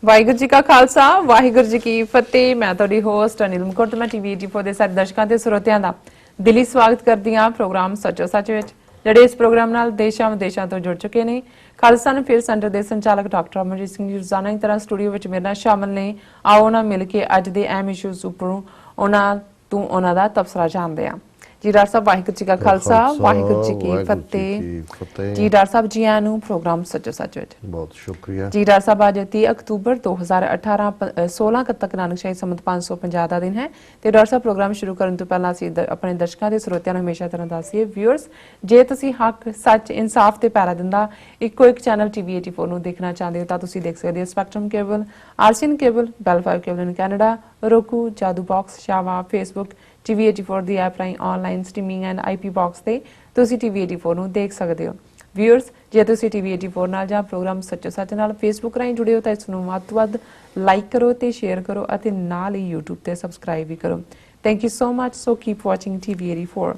ਵਾਹਿਗੁਰੂ ਜੀ ਕਾ ਖਾਲਸਾ ਵਾਹਿਗੁਰੂ ਜੀ ਕੀ ਫਤਿਹ। ਮੈਂ ਤੁਹਾਡੀ ਹੋਸਟ ਅਨਿਲ ਮਕੌਰ ਤੇ ਮੈਂ ਟੀਵੀ 84 ਦੇ ਸਾਰੇ ਦਰਸ਼ਕਾਂ ਤੇ ਸਰੋਤਿਆਂ ਦਾ ਦਿਲੀ ਸਵਾਗਤ ਕਰਦੀ ਹਾਂ ਪ੍ਰੋਗਰਾਮ ਸੱਚੋ ਸੱਚ ਵਿੱਚ, ਜਿਹੜੇ ਇਸ ਪ੍ਰੋਗਰਾਮ ਨਾਲ ਦੇਸ਼ਾਂ ਵਿਦੇਸ਼ਾਂ ਤੋਂ ਜੁੜ ਚੁੱਕੇ ਨੇ। ਖਾਲਸਾ ਨੂੰ ਫਿਰ ਸੈਂਟਰ ਦੇ ਸੰਚਾਲਕ ਡਾਕਟਰ ਅਮਰਜੀਤ ਸਿੰਘ ਜੀ ਰੋਜ਼ਾਨਾ ਦੀ ਤਰ੍ਹਾਂ ਸਟੂਡੀਓ ਵਿੱਚ ਮੇਰੇ ਨਾਲ ਸ਼ਾਮਲ ਨੇ। ਆਓ ਉਹਨਾਂ ਮਿਲ ਕੇ ਅੱਜ ਦੇ ਅਹਿਮ ਇਸ਼ੂਜ਼ ਉੱਪਰੋਂ ਉਹਨਾਂ ਦਾ ਤਬਸਰਾ ਜਾਣਦੇ ਹਾਂ। ਜੀ ਡਾਕਟਰ ਸਾਹਿਬ ਵਾਹਿਗੁਰੂ ਜੀ ਕਾ ਖਾਲਸਾ ਵਾਹਿਗੁਰੂ ਜੀ ਕੀ ਫਤਿਹ। ਜੀ ਡਾਕਟਰ ਸਾਹਿਬ ਜੀ ਆਇਆਂ ਨੂੰ ਪ੍ਰੋਗਰਾਮ ਸੱਚੋ ਸੱਚ ਵਿੱਚ ਬਹੁਤ ਸ਼ੁਕਰੀਆ ਜੀ। ਡਾਕਟਰ ਸਾਹਿਬ ਅੱਜ 30 ਅਕਤੂਬਰ 2018 16 ਤੱਕ ਨਾਨਕਸ਼ਾਹੀ ਸੰਮਤ 550 ਦਾ ਦਿਨ ਹੈ ਤੇ ਡਾਕਟਰ ਸਾਹਿਬ ਪ੍ਰੋਗਰਾਮ ਸ਼ੁਰੂ ਕਰਨ ਤੋਂ ਪਹਿਲਾਂ ਅਸੀਂ ਆਪਣੇ ਦਰਸ਼ਕਾਂ ਦੇ ਸਰੋਤਿਆਂ ਨੂੰ ਹਮੇਸ਼ਾ ਤਰ੍ਹਾਂ ਦੱਸੀਏ ਵਿਊਅਰਸ, ਜੇ ਤੁਸੀਂ ਹੱਕ ਸੱਚ ਇਨਸਾਫ ਤੇ ਪੈਰਾ ਦਿੰਦਾ ਇੱਕੋ ਇੱਕ ਚੈਨਲ ਟੀਵੀ 84 ਨੂੰ ਦੇਖਣਾ ਚਾਹੁੰਦੇ ਹੋ ਤਾਂ ਤੁਸੀਂ ਦੇਖ ਸਕਦੇ ਹੋ Spectrum cable, RCN cable, Bell 5 cable in Canada, roku, Jadoo box, ਸ਼ਾਵਾ, ਫੇਸਬੁੱਕ, ਟੀਵੀ 84 ਦੀ ਐਪ ਰਾਹੀਂ online streaming and IP box ਤੇ ਤੁਸੀਂ ਟੀਵੀ 84 ਨੂੰ ਦੇਖ ਸਕਦੇ ਹੋ। ਵਿਊਅਰਸ, ਜੇ ਤੁਸੀਂ ਟੀਵੀ 84 ਨਾਲ ਜਾਂ ਪ੍ਰੋਗਰਾਮ ਸੱਚੋ ਸੱਚ ਨਾਲ ਫੇਸਬੁੱਕ ਰਾਹੀਂ ਜੁੜੇ ਹੋ ਤਾਂ ਇਸ ਨੂੰ ਵੱਧ ਤੋਂ ਵੱਧ ਲਾਈਕ ਕਰੋ ਤੇ ਸ਼ੇਅਰ ਕਰੋ ਅਤੇ ਨਾਲ ਹੀ YouTube ਤੇ ਸਬਸਕ੍ਰਾਈਬ ਵੀ ਕਰੋ। Thank you so much. So keep watching TV 84।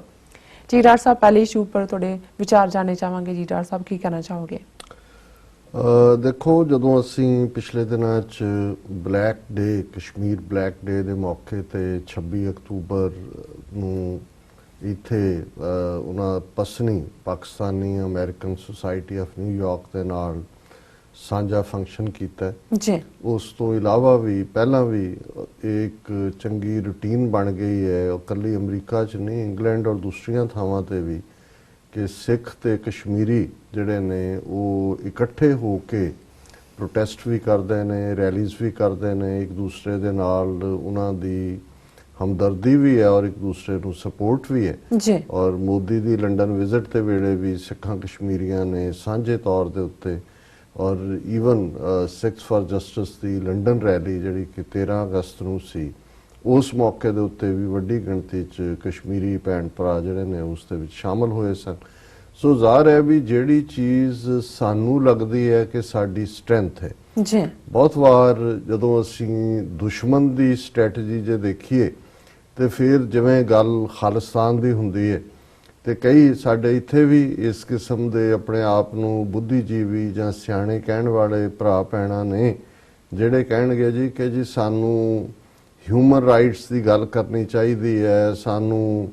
ਜੀ ਡਾਕਟਰ ਸਾਹਿਬ, ਪਹਿਲੇ ਇਸ਼ੂ ਪਰ ਤੁਹਾਡੇ ਵਿਚਾਰ ਜਾਣਨੇ ਚਾਹਾਂਗੇ। ਜੀ ਡਾਕਟਰ ਸਾਹਿਬ, ਕੀ ਕਹਿਣਾ ਚਾਹੋਗੇ? ਦੇਖੋ, ਜਦੋਂ ਅਸੀਂ ਪਿਛਲੇ ਦਿਨਾਂ 'ਚ black day, Kashmir black day ਦੇ ਮੌਕੇ ਤੇ 26 ਅਕਤੂਬਰ ਨੂੰ ਇੱਥੇ ਉਹਨਾਂ ਪਸਨੀ Pakistani American society of New York ਦੇ ਨਾਲ ਸਾਂਝਾ ਫੰਕਸ਼ਨ ਕੀਤਾ ਜੀ, ਉਸ ਤੋਂ ਇਲਾਵਾ ਵੀ ਪਹਿਲਾਂ ਵੀ ਇੱਕ ਚੰਗੀ ਰੂਟੀਨ ਬਣ ਗਈ ਹੈ, ਇਕੱਲੀ ਅਮਰੀਕਾ 'ਚ ਨਹੀਂ, ਇੰਗਲੈਂਡ ਔਰ ਦੂਸਰੀਆਂ ਥਾਵਾਂ ਤੇ ਵੀ, ਕਿ ਸਿੱਖ ਤੇ ਕਸ਼ਮੀਰੀ ਜਿਹੜੇ ਨੇ ਉਹ ਇਕੱਠੇ ਹੋ ਕੇ ਪ੍ਰੋਟੈਸਟ ਵੀ ਕਰਦੇ ਨੇ, ਰੈਲੀਜ਼ ਵੀ ਕਰਦੇ ਨੇ, ਇੱਕ ਦੂਸਰੇ ਦੇ ਨਾਲ ਉਹਨਾਂ ਦੀ ਹਮਦਰਦੀ ਵੀ ਹੈ ਔਰ ਇੱਕ ਦੂਸਰੇ ਨੂੰ ਸਪੋਰਟ ਵੀ ਹੈ ਜੀ। ਔਰ ਮੋਦੀ ਦੀ ਲੰਡਨ ਵਿਜ਼ਿਟ ਦੇ ਵੇਲੇ ਵੀ ਸਿੱਖਾਂ ਕਸ਼ਮੀਰੀਆਂ ਨੇ ਸਾਂਝੇ ਤੌਰ ਦੇ ਉੱਤੇ, ਔਰ even Sikhs for justice the London rally ਜਿਹੜੀ ਕਿ 13 ਅਗਸਤ ਨੂੰ ਸੀ, ਉਸ ਮੌਕੇ ਦੇ ਉੱਤੇ ਵੀ ਵੱਡੀ ਗਿਣਤੀ 'ਚ ਕਸ਼ਮੀਰੀ ਭੈਣ ਭਰਾ ਜਿਹੜੇ ਨੇ ਉਸ ਦੇ ਵਿੱਚ ਸ਼ਾਮਲ ਹੋਏ ਸਨ। ਸੋ ਜ਼ਾਹਰ ਹੈ ਵੀ ਜਿਹੜੀ ਚੀਜ਼ ਸਾਨੂੰ ਲੱਗਦੀ ਹੈ ਕਿ ਸਾਡੀ ਸਟਰੈਂਥ ਹੈ ਜੀ, ਬਹੁਤ ਵਾਰ ਜਦੋਂ ਅਸੀਂ ਦੁਸ਼ਮਣ ਦੀ ਸਟ੍ਰੈਟਜੀ ਜੇ ਦੇਖੀਏ ਤੇ ਫਿਰ ਜਿਵੇਂ ਗੱਲ ਖਾਲਿਸਤਾਨ ਦੀ ਹੁੰਦੀ ਹੈ ਤੇ ਕਈ ਸਾਡੇ ਇੱਥੇ ਵੀ ਇਸ ਕਿਸਮ ਦੇ ਆਪਣੇ ਆਪ ਨੂੰ ਬੁੱਧੀਜੀਵੀ ਜਾਂ ਸਿਆਣੇ ਕਹਿਣ ਵਾਲੇ ਭਰਾ ਭੈਣਾਂ ਨੇ ਜਿਹੜੇ ਕਹਿਣਗੇ ਜੀ ਕਿ ਜੀ ਸਾਨੂੰ ਹਿਊਮਨ ਰਾਈਟਸ ਦੀ ਗੱਲ ਕਰਨੀ ਚਾਹੀਦੀ ਹੈ, ਸਾਨੂੰ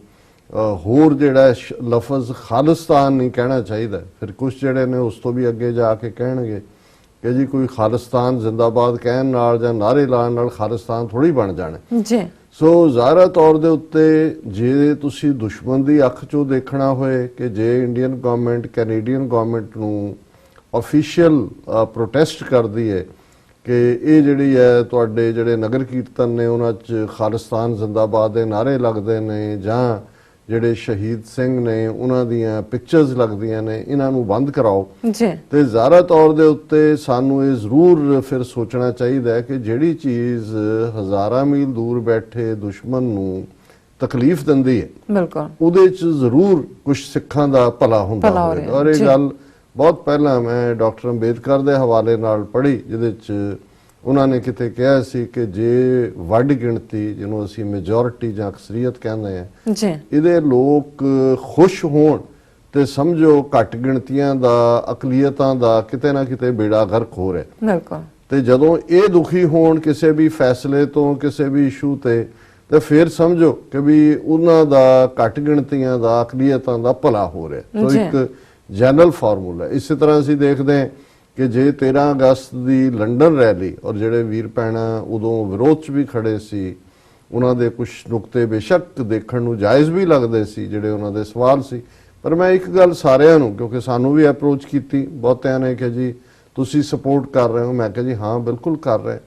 ਹੋਰ ਜਿਹੜਾ ਲਫ਼ਜ਼ ਖਾਲਿਸਤਾਨ ਨਹੀਂ ਕਹਿਣਾ ਚਾਹੀਦਾ। ਫਿਰ ਕੁਝ ਜਿਹੜੇ ਨੇ ਉਸ ਤੋਂ ਵੀ ਅੱਗੇ ਜਾ ਕੇ ਕਹਿਣਗੇ ਕਿ ਜੀ ਕੋਈ ਖਾਲਿਸਤਾਨ ਜ਼ਿੰਦਾਬਾਦ ਕਹਿਣ ਨਾਲ ਜਾਂ ਨਾਅਰੇ ਲਾਉਣ ਨਾਲ ਖਾਲਿਸਤਾਨ ਥੋੜੀ ਬਣ ਜਾਣਾ ਜੀ। ਸੋ ਜ਼ਾਹਰਾ ਤੌਰ ਦੇ ਉੱਤੇ ਜੇ ਤੁਸੀਂ ਦੁਸ਼ਮਣ ਦੀ ਅੱਖ 'ਚੋਂ ਦੇਖਣਾ ਹੋਏ ਕਿ ਜੇ ਇੰਡੀਅਨ ਗਵਰਨਮੈਂਟ ਕੈਨੇਡੀਅਨ ਗਵਰਨਮੈਂਟ ਨੂੰ ਆਫੀਸ਼ੀਅਲ ਪ੍ਰੋਟੈਸਟ ਕਰਦੀ ਹੈ ਕਿ ਇਹ ਜਿਹੜੀ ਹੈ ਤੁਹਾਡੇ ਜਿਹੜੇ ਨਗਰ ਕੀਰਤਨ ਨੇ ਉਹਨਾਂ 'ਚ ਖਾਲਿਸਤਾਨ ਜ਼ਿੰਦਾਬਾਦ ਦੇ ਨਾਅਰੇ ਲੱਗਦੇ ਨੇ ਜਾਂ ਜਿਹੜੇ ਸ਼ਹੀਦ ਸਿੰਘ ਨੇ ਉਹਨਾਂ ਦੀਆਂ ਪਿਕਚਰਸ ਲੱਗਦੀਆਂ ਨੇ, ਇਹਨਾਂ ਨੂੰ ਬੰਦ ਕਰਾਓ ਜੀ। ਤੇ ਜ਼ਾਹਰਾ ਤੌਰ ਦੇ ਉੱਤੇ ਸਾਨੂੰ ਇਹ ਜ਼ਰੂਰ ਫਿਰ ਸੋਚਣਾ ਚਾਹੀਦਾ ਹੈ ਕਿ ਜਿਹੜੀ ਚੀਜ਼ ਹਜ਼ਾਰਾਂ ਮੀਲ ਦੂਰ ਬੈਠੇ ਦੁਸ਼ਮਣ ਨੂੰ ਤਕਲੀਫ ਦਿੰਦੀ ਹੈ ਬਿਲਕੁਲ ਉਹਦੇ 'ਚ ਜ਼ਰੂਰ ਕੁਝ ਸਿੱਖਾਂ ਦਾ ਭਲਾ ਹੁੰਦਾ ਹੋਵੇ। ਔਰ ਇਹ ਗੱਲ ਬਹੁਤ ਪਹਿਲਾਂ ਮੈਂ ਡਾਕਟਰ ਅੰਬੇਦਕਰ ਦੇ ਹਵਾਲੇ ਨਾਲ ਪੜ੍ਹੀ, ਜਿਹਦੇ 'ਚ ਉਹਨਾਂ ਨੇ ਕਿਤੇ ਕਿਹਾ ਸੀ ਕਿ ਜੇ ਵੱਡ ਗਿਣਤੀ, ਜਿਹਨੂੰ ਅਸੀਂ ਮੈਜੋਰਿਟੀ ਜਾਂ ਅਕਸਰੀਅਤ ਕਹਿੰਦੇ ਆ, ਇਹਦੇ ਲੋਕ ਖੁਸ਼ ਹੋਣ ਤੇ ਸਮਝੋ ਘੱਟ ਗਿਣਤੀਆਂ ਦਾ, ਅਕਲੀਅਤਾਂ ਦਾ ਕਿਤੇ ਨਾ ਕਿਤੇ ਬੇੜਾ ਗਰਕ ਹੋ ਰਿਹਾ। ਤੇ ਜਦੋਂ ਇਹ ਦੁਖੀ ਹੋਣ ਕਿਸੇ ਵੀ ਫੈਸਲੇ ਤੋਂ, ਕਿਸੇ ਵੀ ਇਸ਼ੂ ਤੇ ਫਿਰ ਸਮਝੋ ਕਿ ਵੀ ਉਹਨਾਂ ਦਾ ਘੱਟ ਗਿਣਤੀਆਂ ਦਾ, ਅਕਲੀਅਤਾਂ ਦਾ ਭਲਾ ਹੋ ਰਿਹਾ। ਸੋ ਇੱਕ ਜਨਰਲ ਫਾਰਮੂਲਾ। ਇਸੇ ਤਰ੍ਹਾਂ ਅਸੀਂ ਦੇਖਦੇ ਹਾਂ ਕਿ ਜੇ 13 ਅਗਸਤ ਦੀ ਲੰਡਨ ਰੈਲੀ ਔਰ ਜਿਹੜੇ ਵੀਰ ਭੈਣਾਂ ਉਦੋਂ ਵਿਰੋਧ 'ਚ ਵੀ ਖੜੇ ਸੀ, ਉਹਨਾਂ ਦੇ ਕੁਝ ਨੁਕਤੇ ਬੇਸ਼ੱਕ ਦੇਖਣ ਨੂੰ ਜਾਇਜ਼ ਵੀ ਲੱਗਦੇ ਸੀ, ਜਿਹੜੇ ਉਹਨਾਂ ਦੇ ਸਵਾਲ ਸੀ, ਪਰ ਮੈਂ ਇੱਕ ਗੱਲ ਸਾਰਿਆਂ ਨੂੰ, ਕਿਉਂਕਿ ਸਾਨੂੰ ਵੀ ਅਪਰੋਚ ਕੀਤੀ ਬਹੁਤਿਆਂ ਨੇ ਕਿ ਜੀ ਤੁਸੀਂ ਸਪੋਰਟ ਕਰ ਰਹੇ ਹੋ, ਮੈਂ ਕਿਹਾ ਜੀ ਹਾਂ ਬਿਲਕੁਲ ਕਰ ਰਹੇ।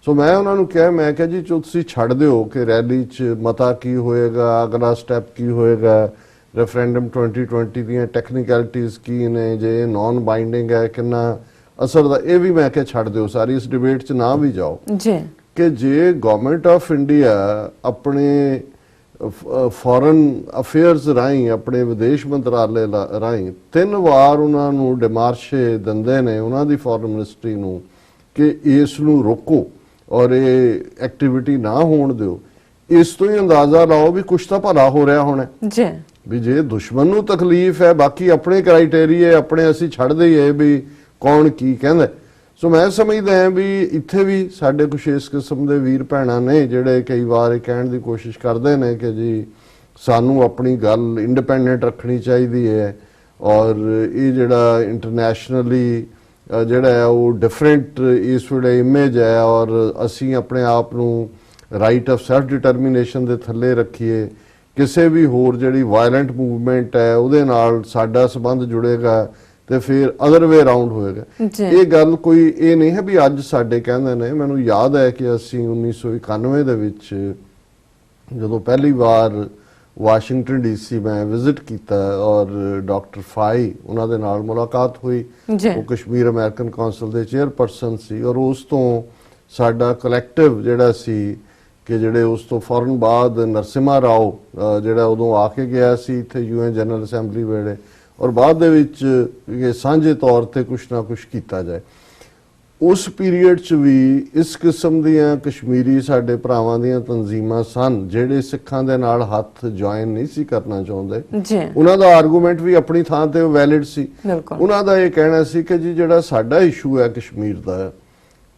ਸੋ ਮੈਂ ਉਹਨਾਂ ਨੂੰ ਕਿਹਾ, ਮੈਂ ਕਿਹਾ ਜੀ ਤੁਸੀਂ ਛੱਡ ਦਿਓ ਕਿ ਰੈਲੀ 'ਚ ਮਤਾ ਕੀ ਹੋਏਗਾ, ਅਗਲਾ ਸਟੈਪ ਕੀ ਹੋਏਗਾ, ਰੈਫਰੈਂਡਮ 2020 ਦੀਆਂ ਟੈਕਨੀਕੈਲਿਟੀਜ਼ ਕੀ ਨੇ, ਜੇ ਨੌਨ ਬਾਈਂਡਿੰਗ ਹੈ ਕਿੰਨਾ ਅਸਰ ਦਾ, ਇਹ ਵੀ ਮੈਂ ਕਿਹਾ ਛੱਡ ਦਿਓ, ਸਾਰੀ ਇਸ ਡਿਬੇਟ 'ਚ ਨਾ ਵੀ ਜਾਓ ਜੀ। ਕਿ ਜੇ ਗਵਰਨਮੈਂਟ ਆਫ ਇੰਡੀਆ ਆਪਣੇ ਫੋਰਨ ਅਫੇਅਰਸ ਰਾਹੀਂ, ਆਪਣੇ ਵਿਦੇਸ਼ ਮੰਤਰਾਲੇ ਰਾਹੀਂ 3 ਵਾਰ ਉਹਨਾਂ ਨੂੰ ਡਿਮਾਰਸ਼ੇ ਦਿੰਦੇ ਨੇ ਉਹਨਾਂ ਦੀ ਫੋਰਨ ਮਿਨਿਸਟਰੀ ਨੂੰ ਕਿ ਇਸ ਨੂੰ ਰੋਕੋ ਔਰ ਇਹ ਐਕਟੀਵਿਟੀ ਨਾ ਹੋਣ ਦਿਓ, ਇਸ ਤੋਂ ਹੀ ਅੰਦਾਜ਼ਾ ਲਾਓ ਵੀ ਕੁਛ ਤਾਂ ਭਲਾ ਹੋ ਰਿਹਾ ਹੋਣਾ ਜੀ। ਵੀ ਜੇ ਦੁਸ਼ਮਣ ਨੂੰ ਤਕਲੀਫ ਹੈ, ਬਾਕੀ ਆਪਣੇ ਕ੍ਰਾਈਟੇਰੀਏ ਆਪਣੇ ਅਸੀਂ ਛੱਡ ਦਈਏ ਵੀ ਕੌਣ ਕੀ ਕਹਿੰਦਾ। ਸੋ ਮੈਂ ਸਮਝਦਾ ਹਾਂ ਵੀ ਇੱਥੇ ਵੀ ਸਾਡੇ ਕੁਛ ਇਸ ਕਿਸਮ ਦੇ ਵੀਰ ਭੈਣਾਂ ਨੇ ਜਿਹੜੇ ਕਈ ਵਾਰ ਇਹ ਕਹਿਣ ਦੀ ਕੋਸ਼ਿਸ਼ ਕਰਦੇ ਨੇ ਕਿ ਜੀ ਸਾਨੂੰ ਆਪਣੀ ਗੱਲ ਇੰਡੀਪੈਂਡੈਂਟ ਰੱਖਣੀ ਚਾਹੀਦੀ ਹੈ ਔਰ ਇਹ ਜਿਹੜਾ ਇੰਟਰਨੈਸ਼ਨਲੀ ਜਿਹੜਾ ਹੈ ਉਹ ਡਿਫਰੈਂਟ ਇਸ ਵੇਲੇ ਇਮੇਜ ਹੈ ਔਰ ਅਸੀਂ ਆਪਣੇ ਆਪ ਨੂੰ ਰਾਈਟ ਆਫ ਸੈਲਫ ਡਿਟਰਮੀਨੇਸ਼ਨ ਦੇ ਥੱਲੇ ਰੱਖੀਏ, ਕਿਸੇ ਵੀ ਹੋਰ ਜਿਹੜੀ ਵਾਇਲੈਂਟ ਮੂਵਮੈਂਟ ਹੈ ਉਹਦੇ ਨਾਲ ਸਾਡਾ ਸੰਬੰਧ ਜੁੜੇਗਾ ਤੇ ਫਿਰ ਅਦਰ ਵੇ ਅਰਾਊਂਡ ਹੋਏਗਾ। ਇਹ ਗੱਲ ਕੋਈ ਇਹ ਨਹੀਂ ਹੈ ਵੀ ਅੱਜ ਸਾਡੇ ਕਹਿੰਦੇ ਨੇ। ਮੈਨੂੰ ਯਾਦ ਹੈ ਕਿ ਅਸੀਂ 1991 ਦੇ ਵਿੱਚ ਜਦੋਂ ਪਹਿਲੀ ਵਾਰ ਵਾਸ਼ਿੰਗਟਨ ਡੀਸੀ ਮੈਂ ਵਿਜ਼ਿਟ ਕੀਤਾ ਔਰ ਡਾਕਟਰ ਫਾਈ ਉਹਨਾਂ ਦੇ ਨਾਲ ਮੁਲਾਕਾਤ ਹੋਈ। ਉਹ ਕਸ਼ਮੀਰ ਅਮਰੀਕਨ ਕੌਂਸਲ ਦੇ ਚੇਅਰਪਰਸਨ ਸੀ ਔਰ ਉਸ ਤੋਂ ਸਾਡਾ ਕਲੈਕਟਿਵ ਜਿਹੜਾ ਸੀ ਕਿ ਜਿਹੜੇ ਉਸ ਤੋਂ ਫੌਰਨ ਬਾਅਦ ਨਰਸਿਮਹਾ ਰਾਓ ਜਿਹੜਾ ਉਦੋਂ ਆ ਕੇ ਗਿਆ ਸੀ ਇੱਥੇ UN ਜਨਰਲ ਅਸੈਂਬਲੀ ਵੇਲੇ ਔਰ ਬਾਅਦ ਦੇ ਵਿੱਚ ਸਾਂਝੇ ਤੌਰ ਤੇ ਕੁਛ ਨਾ ਕੁਛ ਕੀਤਾ ਜਾਏ। ਉਸ ਪੀਰੀਅਡ 'ਚ ਵੀ ਇਸ ਕਿਸਮ ਦੀਆਂ ਕਸ਼ਮੀਰੀ ਸਾਡੇ ਭਰਾਵਾਂ ਦੀਆਂ ਤਨਜ਼ੀਮਾਂ ਸਨ ਜਿਹੜੇ ਸਿੱਖਾਂ ਦੇ ਨਾਲ ਹੱਥ ਜੁਆਇਨ ਨਹੀਂ ਸੀ ਕਰਨਾ ਚਾਹੁੰਦੇ। ਉਹਨਾਂ ਦਾ ਆਰਗੂਮੈਂਟ ਵੀ ਆਪਣੀ ਥਾਂ ਤੇ ਵੈਲਿਡ ਸੀ। ਉਹਨਾਂ ਦਾ ਇਹ ਕਹਿਣਾ ਸੀ ਕਿ ਜੀ ਜਿਹੜਾ ਸਾਡਾ ਇਸ਼ੂ ਹੈ ਕਸ਼ਮੀਰ ਦਾ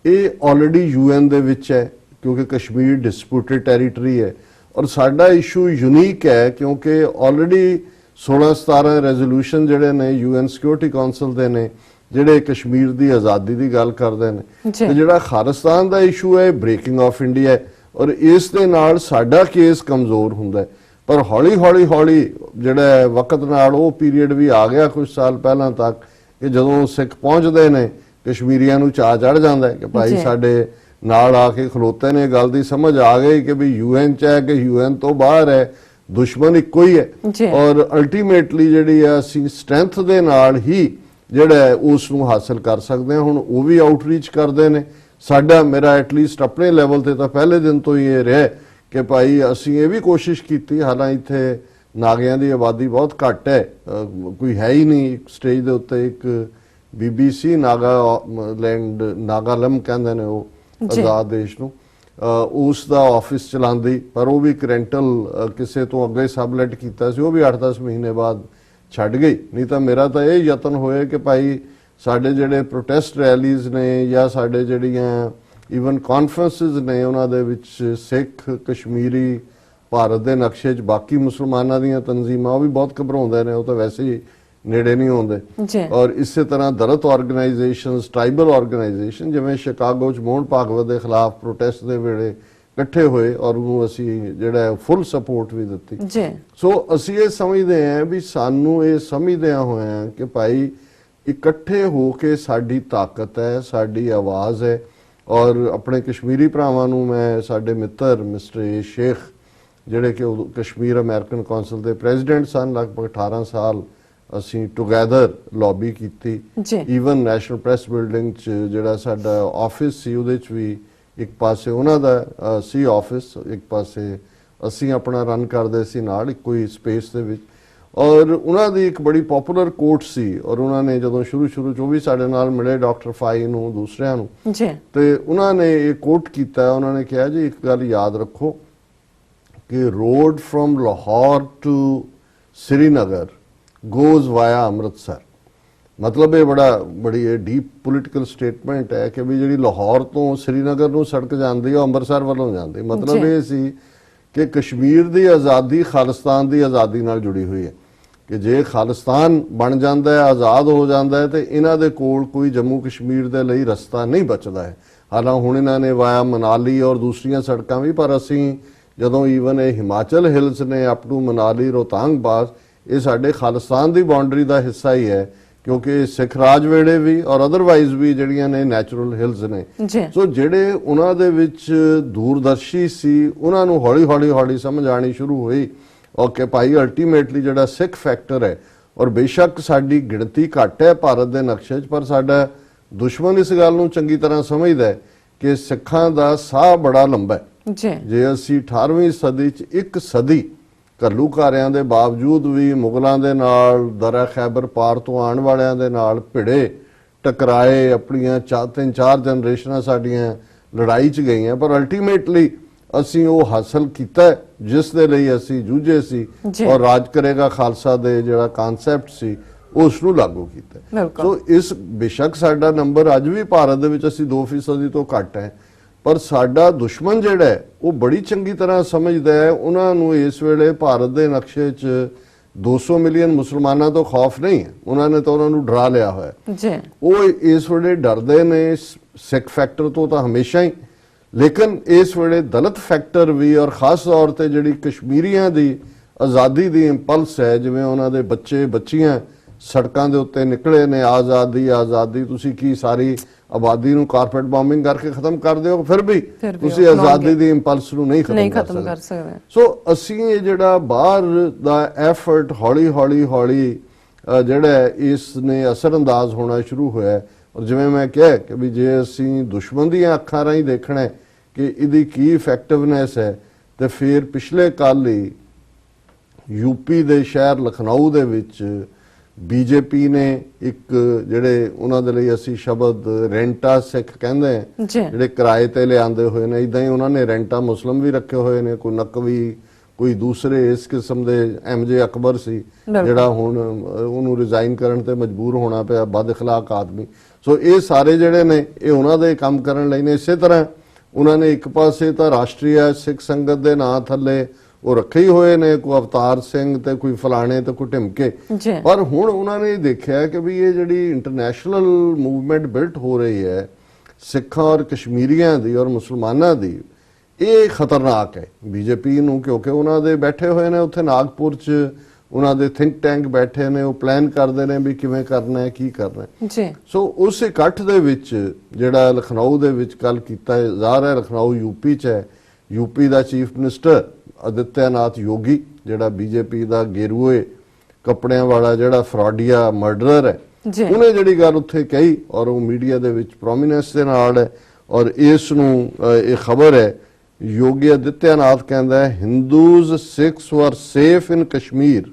ਇਹ ਆਲਰੇਡੀ UN ਦੇ ਵਿੱਚ ਹੈ ਕਿਉਂਕਿ ਕਸ਼ਮੀਰ ਡਿਸਪਿਊਟਡ ਟੈਰੀਟਰੀ ਹੈ ਔਰ ਸਾਡਾ ਇਸ਼ੂ ਯੂਨੀਕ ਹੈ ਕਿਉਂਕਿ ਆਲਰੇਡੀ 16-17 ਰੈਜ਼ੋਲੂਸ਼ਨ ਜਿਹੜੇ ਨੇ UN ਸਿਕਿਉਰਿਟੀ ਕਾਉਂਸਲ ਦੇ ਨੇ ਜਿਹੜੇ ਕਸ਼ਮੀਰ ਦੀ ਆਜ਼ਾਦੀ ਦੀ ਗੱਲ ਕਰਦੇ ਨੇ ਤੇ ਜਿਹੜਾ ਖਾਲਿਸਤਾਨ ਦਾ ਇਸ਼ੂ ਹੈ ਬ੍ਰੇਕਿੰਗ ਆਫ ਇੰਡੀਆ ਔਰ ਇਸ ਦੇ ਨਾਲ ਸਾਡਾ ਕੇਸ ਕਮਜ਼ੋਰ ਹੁੰਦਾ। ਪਰ ਹੌਲੀ ਹੌਲੀ ਜਿਹੜਾ ਵਕਤ ਨਾਲ ਉਹ ਪੀਰੀਅਡ ਵੀ ਆ ਗਿਆ ਕੁਝ ਸਾਲ ਪਹਿਲਾਂ ਤੱਕ ਕਿ ਜਦੋਂ ਸਿੱਖ ਪਹੁੰਚਦੇ ਨੇ ਕਸ਼ਮੀਰੀਆਂ ਨੂੰ ਚਾਅ ਚੜ ਜਾਂਦਾ ਕਿ ਭਾਈ ਸਾਡੇ ਨਾਲ ਆ ਕੇ ਖਲੋਤੇ ਨੇ, ਗੱਲ ਦੀ ਸਮਝ ਆ ਗਈ ਕਿ ਵੀ UN ਚ ਹੈ ਕਿ UN ਤੋਂ ਬਾਹਰ ਹੈ, ਦੁਸ਼ਮਣ ਇੱਕੋ ਹੀ ਹੈ ਔਰ ਅਲਟੀਮੇਟਲੀ ਜਿਹੜੀ ਆ ਅਸੀਂ ਸਟਰੈਂਥ ਦੇ ਨਾਲ ਹੀ ਜਿਹੜਾ ਉਸ ਨੂੰ ਹਾਸਲ ਕਰ ਸਕਦੇ ਹਾਂ। ਹੁਣ ਉਹ ਵੀ ਆਊਟਰੀਚ ਕਰਦੇ ਨੇ। ਸਾਡਾ ਮੇਰਾ ਐਟਲੀਸਟ ਆਪਣੇ ਲੈਵਲ ਤੇ ਤਾਂ ਪਹਿਲੇ ਦਿਨ ਤੋਂ ਹੀ ਇਹ ਰਿਹਾ ਕਿ ਭਾਈ ਅਸੀਂ ਇਹ ਵੀ ਕੋਸ਼ਿਸ਼ ਕੀਤੀ, ਹਾਲਾਂਕਿ ਇੱਥੇ ਨਾਗਿਆਂ ਦੀ ਆਬਾਦੀ ਬਹੁਤ ਘੱਟ ਹੈ, ਕੋਈ ਹੈ ਹੀ ਨਹੀਂ। ਇੱਕ ਸਟੇਜ ਦੇ ਉੱਤੇ ਇੱਕ BBC ਨਾਗਾਲੈਂਡ ਨਾਗਾਲਮ ਕਹਿੰਦੇ ਨੇ ਉਹ ਆਜ਼ਾਦ ਦੇਸ਼ ਨੂੰ, ਉਸ ਦਾ ਆਫਿਸ ਚਲਾਉਂਦੀ, ਪਰ ਉਹ ਵੀ ਕਰੈਂਟਲ ਕਿਸੇ ਤੋਂ ਅੱਗੇ ਸਬਲੈਟ ਕੀਤਾ ਸੀ, ਉਹ ਵੀ 8-10 ਮਹੀਨੇ ਬਾਅਦ ਛੱਡ ਗਈ। ਨਹੀਂ ਤਾਂ ਮੇਰਾ ਤਾਂ ਇਹ ਯਤਨ ਹੋਇਆ ਕਿ ਭਾਈ ਸਾਡੇ ਜਿਹੜੇ ਪ੍ਰੋਟੈਸਟ ਰੈਲੀਜ਼ ਨੇ ਜਾਂ ਸਾਡੇ ਜਿਹੜੀਆਂ ਈਵਨ ਕਾਨਫਰੰਸਿਸ ਨੇ ਉਹਨਾਂ ਦੇ ਵਿੱਚ ਸਿੱਖ ਕਸ਼ਮੀਰੀ ਭਾਰਤ ਦੇ ਨਕਸ਼ੇ 'ਚ ਬਾਕੀ ਮੁਸਲਮਾਨਾਂ ਦੀਆਂ ਤਨਜ਼ੀਮਾਂ ਉਹ ਵੀ ਬਹੁਤ ਘਬਰਾਉਂਦੇ ਨੇ, ਉਹ ਤਾਂ ਵੈਸੇ ਹੀ ਨੇੜੇ ਨਹੀਂ ਆਉਂਦੇ। ਔਰ ਇਸੇ ਤਰ੍ਹਾਂ ਦਲਿਤ ਆਰਗੇਨਾਈਜੇਸ਼ਨਸ, ਟ੍ਰਾਈਬਲ ਆਰਗੇਨਾਈਜੇਸ਼ਨ ਜਿਵੇਂ ਸ਼ਿਕਾਗੋ 'ਚ ਮੋਹਨ ਭਾਗਵਤ ਦੇ ਖਿਲਾਫ ਪ੍ਰੋਟੈਸਟ ਦੇ ਵੇਲੇ ਇਕੱਠੇ ਹੋਏ ਔਰ ਉਹਨੂੰ ਅਸੀਂ ਜਿਹੜਾ ਫੁੱਲ ਸਪੋਰਟ ਵੀ ਦਿੱਤੀ। ਸੋ ਅਸੀਂ ਇਹ ਸਮਝਦੇ ਹਾਂ ਵੀ ਸਾਨੂੰ ਇਹ ਸਮਝਦਿਆਂ ਹੋਇਆਂ ਕਿ ਭਾਈ ਇਕੱਠੇ ਹੋ ਕੇ ਸਾਡੀ ਤਾਕਤ ਹੈ, ਸਾਡੀ ਆਵਾਜ਼ ਹੈ। ਔਰ ਆਪਣੇ ਕਸ਼ਮੀਰੀ ਭਰਾਵਾਂ ਨੂੰ ਮੈਂ ਸਾਡੇ ਮਿੱਤਰ ਮਿਸਟਰ ਸ਼ੇਖ ਜਿਹੜੇ ਕਿ ਕਸ਼ਮੀਰ ਅਮਰੀਕਨ ਕੌਂਸਲ ਦੇ ਪ੍ਰੈਜ਼ੀਡੈਂਟ ਸਨ, ਲਗਭਗ 18 ਸਾਲ ਅਸੀਂ ਟੁਗੇਦਰ ਲੌਬੀ ਕੀਤੀ। ਈਵਨ ਨੈਸ਼ਨਲ ਪ੍ਰੈਸ ਬਿਲਡਿੰਗ 'ਚ ਜਿਹੜਾ ਸਾਡਾ ਆਫਿਸ ਸੀ ਉਹਦੇ 'ਚ ਵੀ ਇੱਕ ਪਾਸੇ ਉਹਨਾਂ ਦਾ ਸੀ ਆਫਿਸ, ਇੱਕ ਪਾਸੇ ਅਸੀਂ ਆਪਣਾ ਰਨ ਕਰਦੇ ਸੀ ਨਾਲ ਇੱਕੋ ਹੀ ਸਪੇਸ ਦੇ ਵਿੱਚ। ਔਰ ਉਹਨਾਂ ਦੀ ਇੱਕ ਬੜੀ ਪਪੂਲਰ ਕੋਟ ਸੀ ਔਰ ਉਹਨਾਂ ਨੇ ਜਦੋਂ ਸ਼ੁਰੂ 'ਚ ਉਹ ਵੀ ਸਾਡੇ ਨਾਲ ਮਿਲੇ ਡਾਕਟਰ ਫਾਈ ਨੂੰ, ਦੂਸਰਿਆਂ ਨੂੰ, ਤੇ ਉਹਨਾਂ ਨੇ ਇਹ ਕੋਟ ਕੀਤਾ। ਉਹਨਾਂ ਨੇ ਕਿਹਾ ਜੀ ਇੱਕ ਗੱਲ ਯਾਦ ਰੱਖੋ ਕਿ road from Lahore to Srinagar goes via Amritsar. ਮਤਲਬ ਇਹ ਬੜੀ ਇਹ ਡੀਪ ਪੋਲੀਟੀਕਲ ਸਟੇਟਮੈਂਟ ਹੈ ਕਿ ਵੀ ਜਿਹੜੀ ਲਾਹੌਰ ਤੋਂ ਸ੍ਰੀਨਗਰ ਨੂੰ ਸੜਕ ਜਾਂਦੀ ਹੈ ਅੰਮ੍ਰਿਤਸਰ ਵੱਲੋਂ ਜਾਂਦੀ। ਮਤਲਬ ਇਹ ਸੀ ਕਿ ਕਸ਼ਮੀਰ ਦੀ ਆਜ਼ਾਦੀ ਖਾਲਿਸਤਾਨ ਦੀ ਆਜ਼ਾਦੀ ਨਾਲ ਜੁੜੀ ਹੋਈ ਹੈ ਕਿ ਜੇ ਖਾਲਿਸਤਾਨ ਬਣ ਜਾਂਦਾ ਹੈ, ਆਜ਼ਾਦ ਹੋ ਜਾਂਦਾ ਹੈ ਤੇ ਇਹਨਾਂ ਦੇ ਕੋਲ ਕੋਈ ਜੰਮੂ ਕਸ਼ਮੀਰ ਦੇ ਲਈ ਰਸਤਾ ਨਹੀਂ ਬਚਦਾ ਹੈ। ਹਾਲਾਂਕਿ ਹੁਣ ਇਹਨਾਂ ਨੇ ਵਾਇਆ ਮਨਾਲੀ ਔਰ ਦੂਸਰੀਆਂ ਸੜਕਾਂ ਵੀ, ਪਰ ਅਸੀਂ ਜਦੋਂ ਈਵਨ ਇਹ ਹਿਮਾਚਲ ਹਿਲਸ ਨੇ ਅਪ ਟੂ ਮਨਾਲੀ ਰੋਹਤਾਂਗ ਪਾਸ, ਇਹ ਸਾਡੇ ਖਾਲਿਸਤਾਨ ਦੀ ਬਾਉਂਡਰੀ ਦਾ ਹਿੱਸਾ ਹੀ ਹੈ ਕਿਉਂਕਿ ਸਿੱਖ ਰਾਜ ਵੇਲੇ ਵੀ ਔਰ ਅਦਰਵਾਈਜ਼ ਵੀ ਜਿਹੜੀਆਂ ਨੇ ਨੈਚੁਰਲ ਹਿਲਸ ਨੇ। ਸੋ ਜਿਹੜੇ ਉਹਨਾਂ ਦੇ ਵਿੱਚ ਦੂਰਦਰਸ਼ੀ ਸੀ ਉਹਨਾਂ ਨੂੰ ਹੌਲੀ ਸਮਝ ਆਣੀ ਸ਼ੁਰੂ ਹੋਈ ਕਿ ਭਾਈ ਅਲਟੀਮੇਟਲੀ ਜਿਹੜਾ ਸਿੱਖ ਫੈਕਟਰ ਹੈ ਔਰ ਬੇਸ਼ੱਕ ਸਾਡੀ ਗਿਣਤੀ ਘੱਟ ਹੈ ਭਾਰਤ ਦੇ ਨਕਸ਼ੇ 'ਚ, ਪਰ ਸਾਡਾ ਦੁਸ਼ਮਣ ਇਸ ਗੱਲ ਨੂੰ ਚੰਗੀ ਤਰ੍ਹਾਂ ਸਮਝਦਾ ਕਿ ਸਿੱਖਾਂ ਦਾ ਸਾਹ ਬੜਾ ਲੰਬਾ ਹੈ। ਜੇ ਅਸੀਂ 18ਵੀਂ ਸਦੀ 'ਚ ਇੱਕ ਸਦੀ ਘੱਲੂਘਾਰਿਆਂ ਦੇ ਬਾਵਜੂਦ ਵੀ ਮੁਗਲਾਂ ਦੇ ਨਾਲ, ਦਰਾ ਖੈਬਰ ਪਾਰ ਤੋਂ ਆਉਣ ਵਾਲਿਆਂ ਦੇ ਨਾਲ ਭਿੜੇ ਟਕਰਾਏ, ਆਪਣੀਆਂ 3-4 ਜਨਰੇਸ਼ਨਾਂ ਸਾਡੀਆਂ ਲੜਾਈ 'ਚ ਗਈਆਂ, ਪਰ ਅਲਟੀਮੇਟਲੀ ਅਸੀਂ ਉਹ ਹਾਸਲ ਕੀਤਾ ਜਿਸ ਦੇ ਲਈ ਅਸੀਂ ਜੂਝੇ ਸੀ। ਔਰ ਰਾਜ ਕਰੇਗਾ ਖਾਲਸਾ ਦੇ ਜਿਹੜਾ ਕਨਸੈਪਟ ਸੀ ਉਸ ਨੂੰ ਲਾਗੂ ਕੀਤਾ। ਬਿਲਕੁਲ। ਸੋ ਇਸ ਬੇਸ਼ੱਕ ਸਾਡਾ ਨੰਬਰ ਅੱਜ ਵੀ ਭਾਰਤ ਦੇ ਵਿੱਚ ਅਸੀਂ 2% ਤੋਂ ਘੱਟ ਹੈ, ਪਰ ਸਾਡਾ ਦੁਸ਼ਮਣ ਜਿਹੜਾ ਹੈ ਉਹ ਬੜੀ ਚੰਗੀ ਤਰ੍ਹਾਂ ਸਮਝਦਾ ਹੈ। ਉਹਨਾਂ ਨੂੰ ਇਸ ਵੇਲੇ ਭਾਰਤ ਦੇ ਨਕਸ਼ੇ 'ਚ 200 ਮਿਲੀਅਨ ਮੁਸਲਮਾਨਾਂ ਤੋਂ ਖੌਫ ਨਹੀਂ ਹੈ, ਉਹਨਾਂ ਨੇ ਤਾਂ ਉਹਨਾਂ ਨੂੰ ਡਰਾ ਲਿਆ ਹੋਇਆ ਜੀ। ਉਹ ਇਸ ਵੇਲੇ ਡਰਦੇ ਨੇ ਸਿੱਖ ਫੈਕਟਰ ਤੋਂ ਤਾਂ ਹਮੇਸ਼ਾ ਹੀ, ਲੇਕਿਨ ਇਸ ਵੇਲੇ ਦਲਿਤ ਫੈਕਟਰ ਵੀ, ਔਰ ਖਾਸ ਤੌਰ ਤੇ ਜਿਹੜੀ ਕਸ਼ਮੀਰੀਆਂ ਦੀ ਆਜ਼ਾਦੀ ਦੀ ਇੰਪਲਸ ਹੈ, ਜਿਵੇਂ ਉਹਨਾਂ ਦੇ ਬੱਚੇ ਬੱਚੀਆਂ ਸੜਕਾਂ ਦੇ ਉੱਤੇ ਨਿਕਲੇ ਨੇ, ਆਜ਼ਾਦੀ ਆਜ਼ਾਦੀ, ਤੁਸੀਂ ਕੀ ਸਾਰੀ ਆਬਾਦੀ ਨੂੰ ਕਾਰਪੇਟ ਬੰਬਿੰਗ ਕਰਕੇ ਖਤਮ ਕਰ ਦਿਓ, ਫਿਰ ਵੀ ਤੁਸੀਂ ਆਜ਼ਾਦੀ ਦੀ ਇੰਪਲਸ ਨੂੰ ਨਹੀਂ ਖਤਮ ਕਰ ਸਕਦੇ। ਸੋ ਅਸੀਂ ਇਹ ਜਿਹੜਾ ਬਾਹਰ ਦਾ ਐਫਰਟ ਹੌਲੀ ਹੌਲੀ ਜਿਹੜਾ ਇਸ ਨੇ ਅਸਰਅੰਦਾਜ਼ ਹੋਣਾ ਸ਼ੁਰੂ ਹੋਇਆ। ਔਰ ਜਿਵੇਂ ਮੈਂ ਕਿਹਾ ਕਿ ਵੀ ਜੇ ਅਸੀਂ ਦੁਸ਼ਮਣ ਦੀਆਂ ਅੱਖਾਂ ਰਾਹੀਂ ਦੇਖਣਾ ਹੈ ਕਿ ਇਹਦੀ ਕੀ ਇਫੈਕਟਿਵਨੈਸ ਹੈ, ਤੇ ਫਿਰ ਪਿਛਲੇ ਕੱਲ ਹੀ ਯੂਪੀ ਦੇ ਸ਼ਹਿਰ ਲਖਨਊ ਦੇ ਵਿੱਚ ਬੀਜੇਪੀ ਨੇ ਇੱਕ ਜਿਹੜੇ ਉਹਨਾਂ ਦੇ ਲਈ ਅਸੀਂ ਸ਼ਬਦ ਰੈਂਟਾ ਸਿੱਖ ਕਹਿੰਦੇ ਆ, ਜਿਹੜੇ ਕਿਰਾਏ ਤੇ ਲਿਆਂਦੇ ਹੋਏ ਨੇ, ਇਦਾਂ ਹੀ ਉਹਨਾਂ ਨੇ ਰੈਂਟਾ ਮੁਸਲਮ ਵੀ ਰੱਖੇ ਹੋਏ ਨੇ, ਕੋਈ ਨਕਵੀ, ਕੋਈ ਦੂਸਰੇ ਇਸ ਕਿਸਮ ਦੇ। MJ ਅਕਬਰ ਸੀ ਜਿਹੜਾ ਹੁਣ ਉਹਨੂੰ ਰਿਜ਼ਾਈਨ ਕਰਨ ਤੇ ਮਜਬੂਰ ਹੋਣਾ ਪਿਆ, ਬਦ ਅਖਲਾਕ ਆਦਮੀ। ਸੋ ਇਹ ਸਾਰੇ ਜਿਹੜੇ ਨੇ ਇਹ ਉਹਨਾਂ ਦੇ ਕੰਮ ਕਰਨ ਲਈ ਨੇ। ਇਸੇ ਤਰ੍ਹਾਂ ਉਹਨਾਂ ਨੇ ਇੱਕ ਪਾਸੇ ਤਾਂ ਰਾਸ਼ਟਰੀ ਸਿੱਖ ਸੰਗਤ ਦੇ ਨਾਂ ਥੱਲੇ ਉਹ ਰੱਖੇ ਹੀ ਹੋਏ ਨੇ, ਕੋਈ ਅਵਤਾਰ ਸਿੰਘ ਤੇ ਕੋਈ ਫਲਾਣੇ ਤੇ ਕੋਈ ਢਿਮਕੇ, ਪਰ ਹੁਣ ਉਹਨਾਂ ਨੇ ਦੇਖਿਆ ਕਿ ਵੀ ਇਹ ਜਿਹੜੀ ਇੰਟਰਨੈਸ਼ਨਲ ਮੂਵਮੈਂਟ ਬਿਲਟ ਹੋ ਰਹੀ ਹੈ ਸਿੱਖਾਂ ਔਰ ਕਸ਼ਮੀਰੀਆਂ ਦੀ ਔਰ ਮੁਸਲਮਾਨਾਂ ਦੀ, ਇਹ ਖਤਰਨਾਕ ਹੈ ਬੀਜੇਪੀ ਨੂੰ, ਕਿਉਂਕਿ ਉਹਨਾਂ ਦੇ ਬੈਠੇ ਹੋਏ ਨੇ ਉੱਥੇ ਨਾਗਪੁਰ 'ਚ, ਉਹਨਾਂ ਦੇ ਥਿੰਕ ਟੈਂਕ ਬੈਠੇ ਨੇ, ਉਹ ਪਲਾਨ ਕਰਦੇ ਨੇ ਵੀ ਕਿਵੇਂ ਕਰਨਾ ਹੈ, ਕੀ ਕਰਨਾ ਹੈ। ਸੋ ਉਸ ਇਕੱਠ ਦੇ ਵਿੱਚ ਜਿਹੜਾ ਲਖਨਊ ਦੇ ਵਿੱਚ ਕੱਲ ਕੀਤਾ ਜਾ ਰਿਹਾ, ਲਖਨਊ ਯੂਪੀ 'ਚ ਹੈ, ਯੂਪੀ ਦਾ ਚੀਫ ਮਿਨਿਸਟਰ ਆਦਿੱਤਿਆਨਾਥ ਯੋਗੀ ਜਿਹੜਾ ਬੀਜੇਪੀ ਦਾ ਗੇਰੂਏ ਕੱਪੜਿਆਂ ਵਾਲਾ ਜਿਹੜਾ ਫਰਾਡੀਆ ਮਰਡਰਰ ਹੈ, ਉਹਨੇ ਜਿਹੜੀ ਗੱਲ ਉੱਥੇ ਕਹੀ ਔਰ ਉਹ ਮੀਡੀਆ ਦੇ ਵਿੱਚ ਪ੍ਰੋਮੀਨੈਂਸ ਦੇ ਨਾਲ ਹੈ। ਔਰ ਇਸ ਨੂੰ ਇਹ ਖਬਰ ਹੈ, ਯੋਗੀ ਆਦਿੱਤਿਆਨਾਥ ਕਹਿੰਦਾ ਹੈ ਹਿੰਦੂਜ਼ ਸਿੱਖਸ ਵਰ safe in Kashmir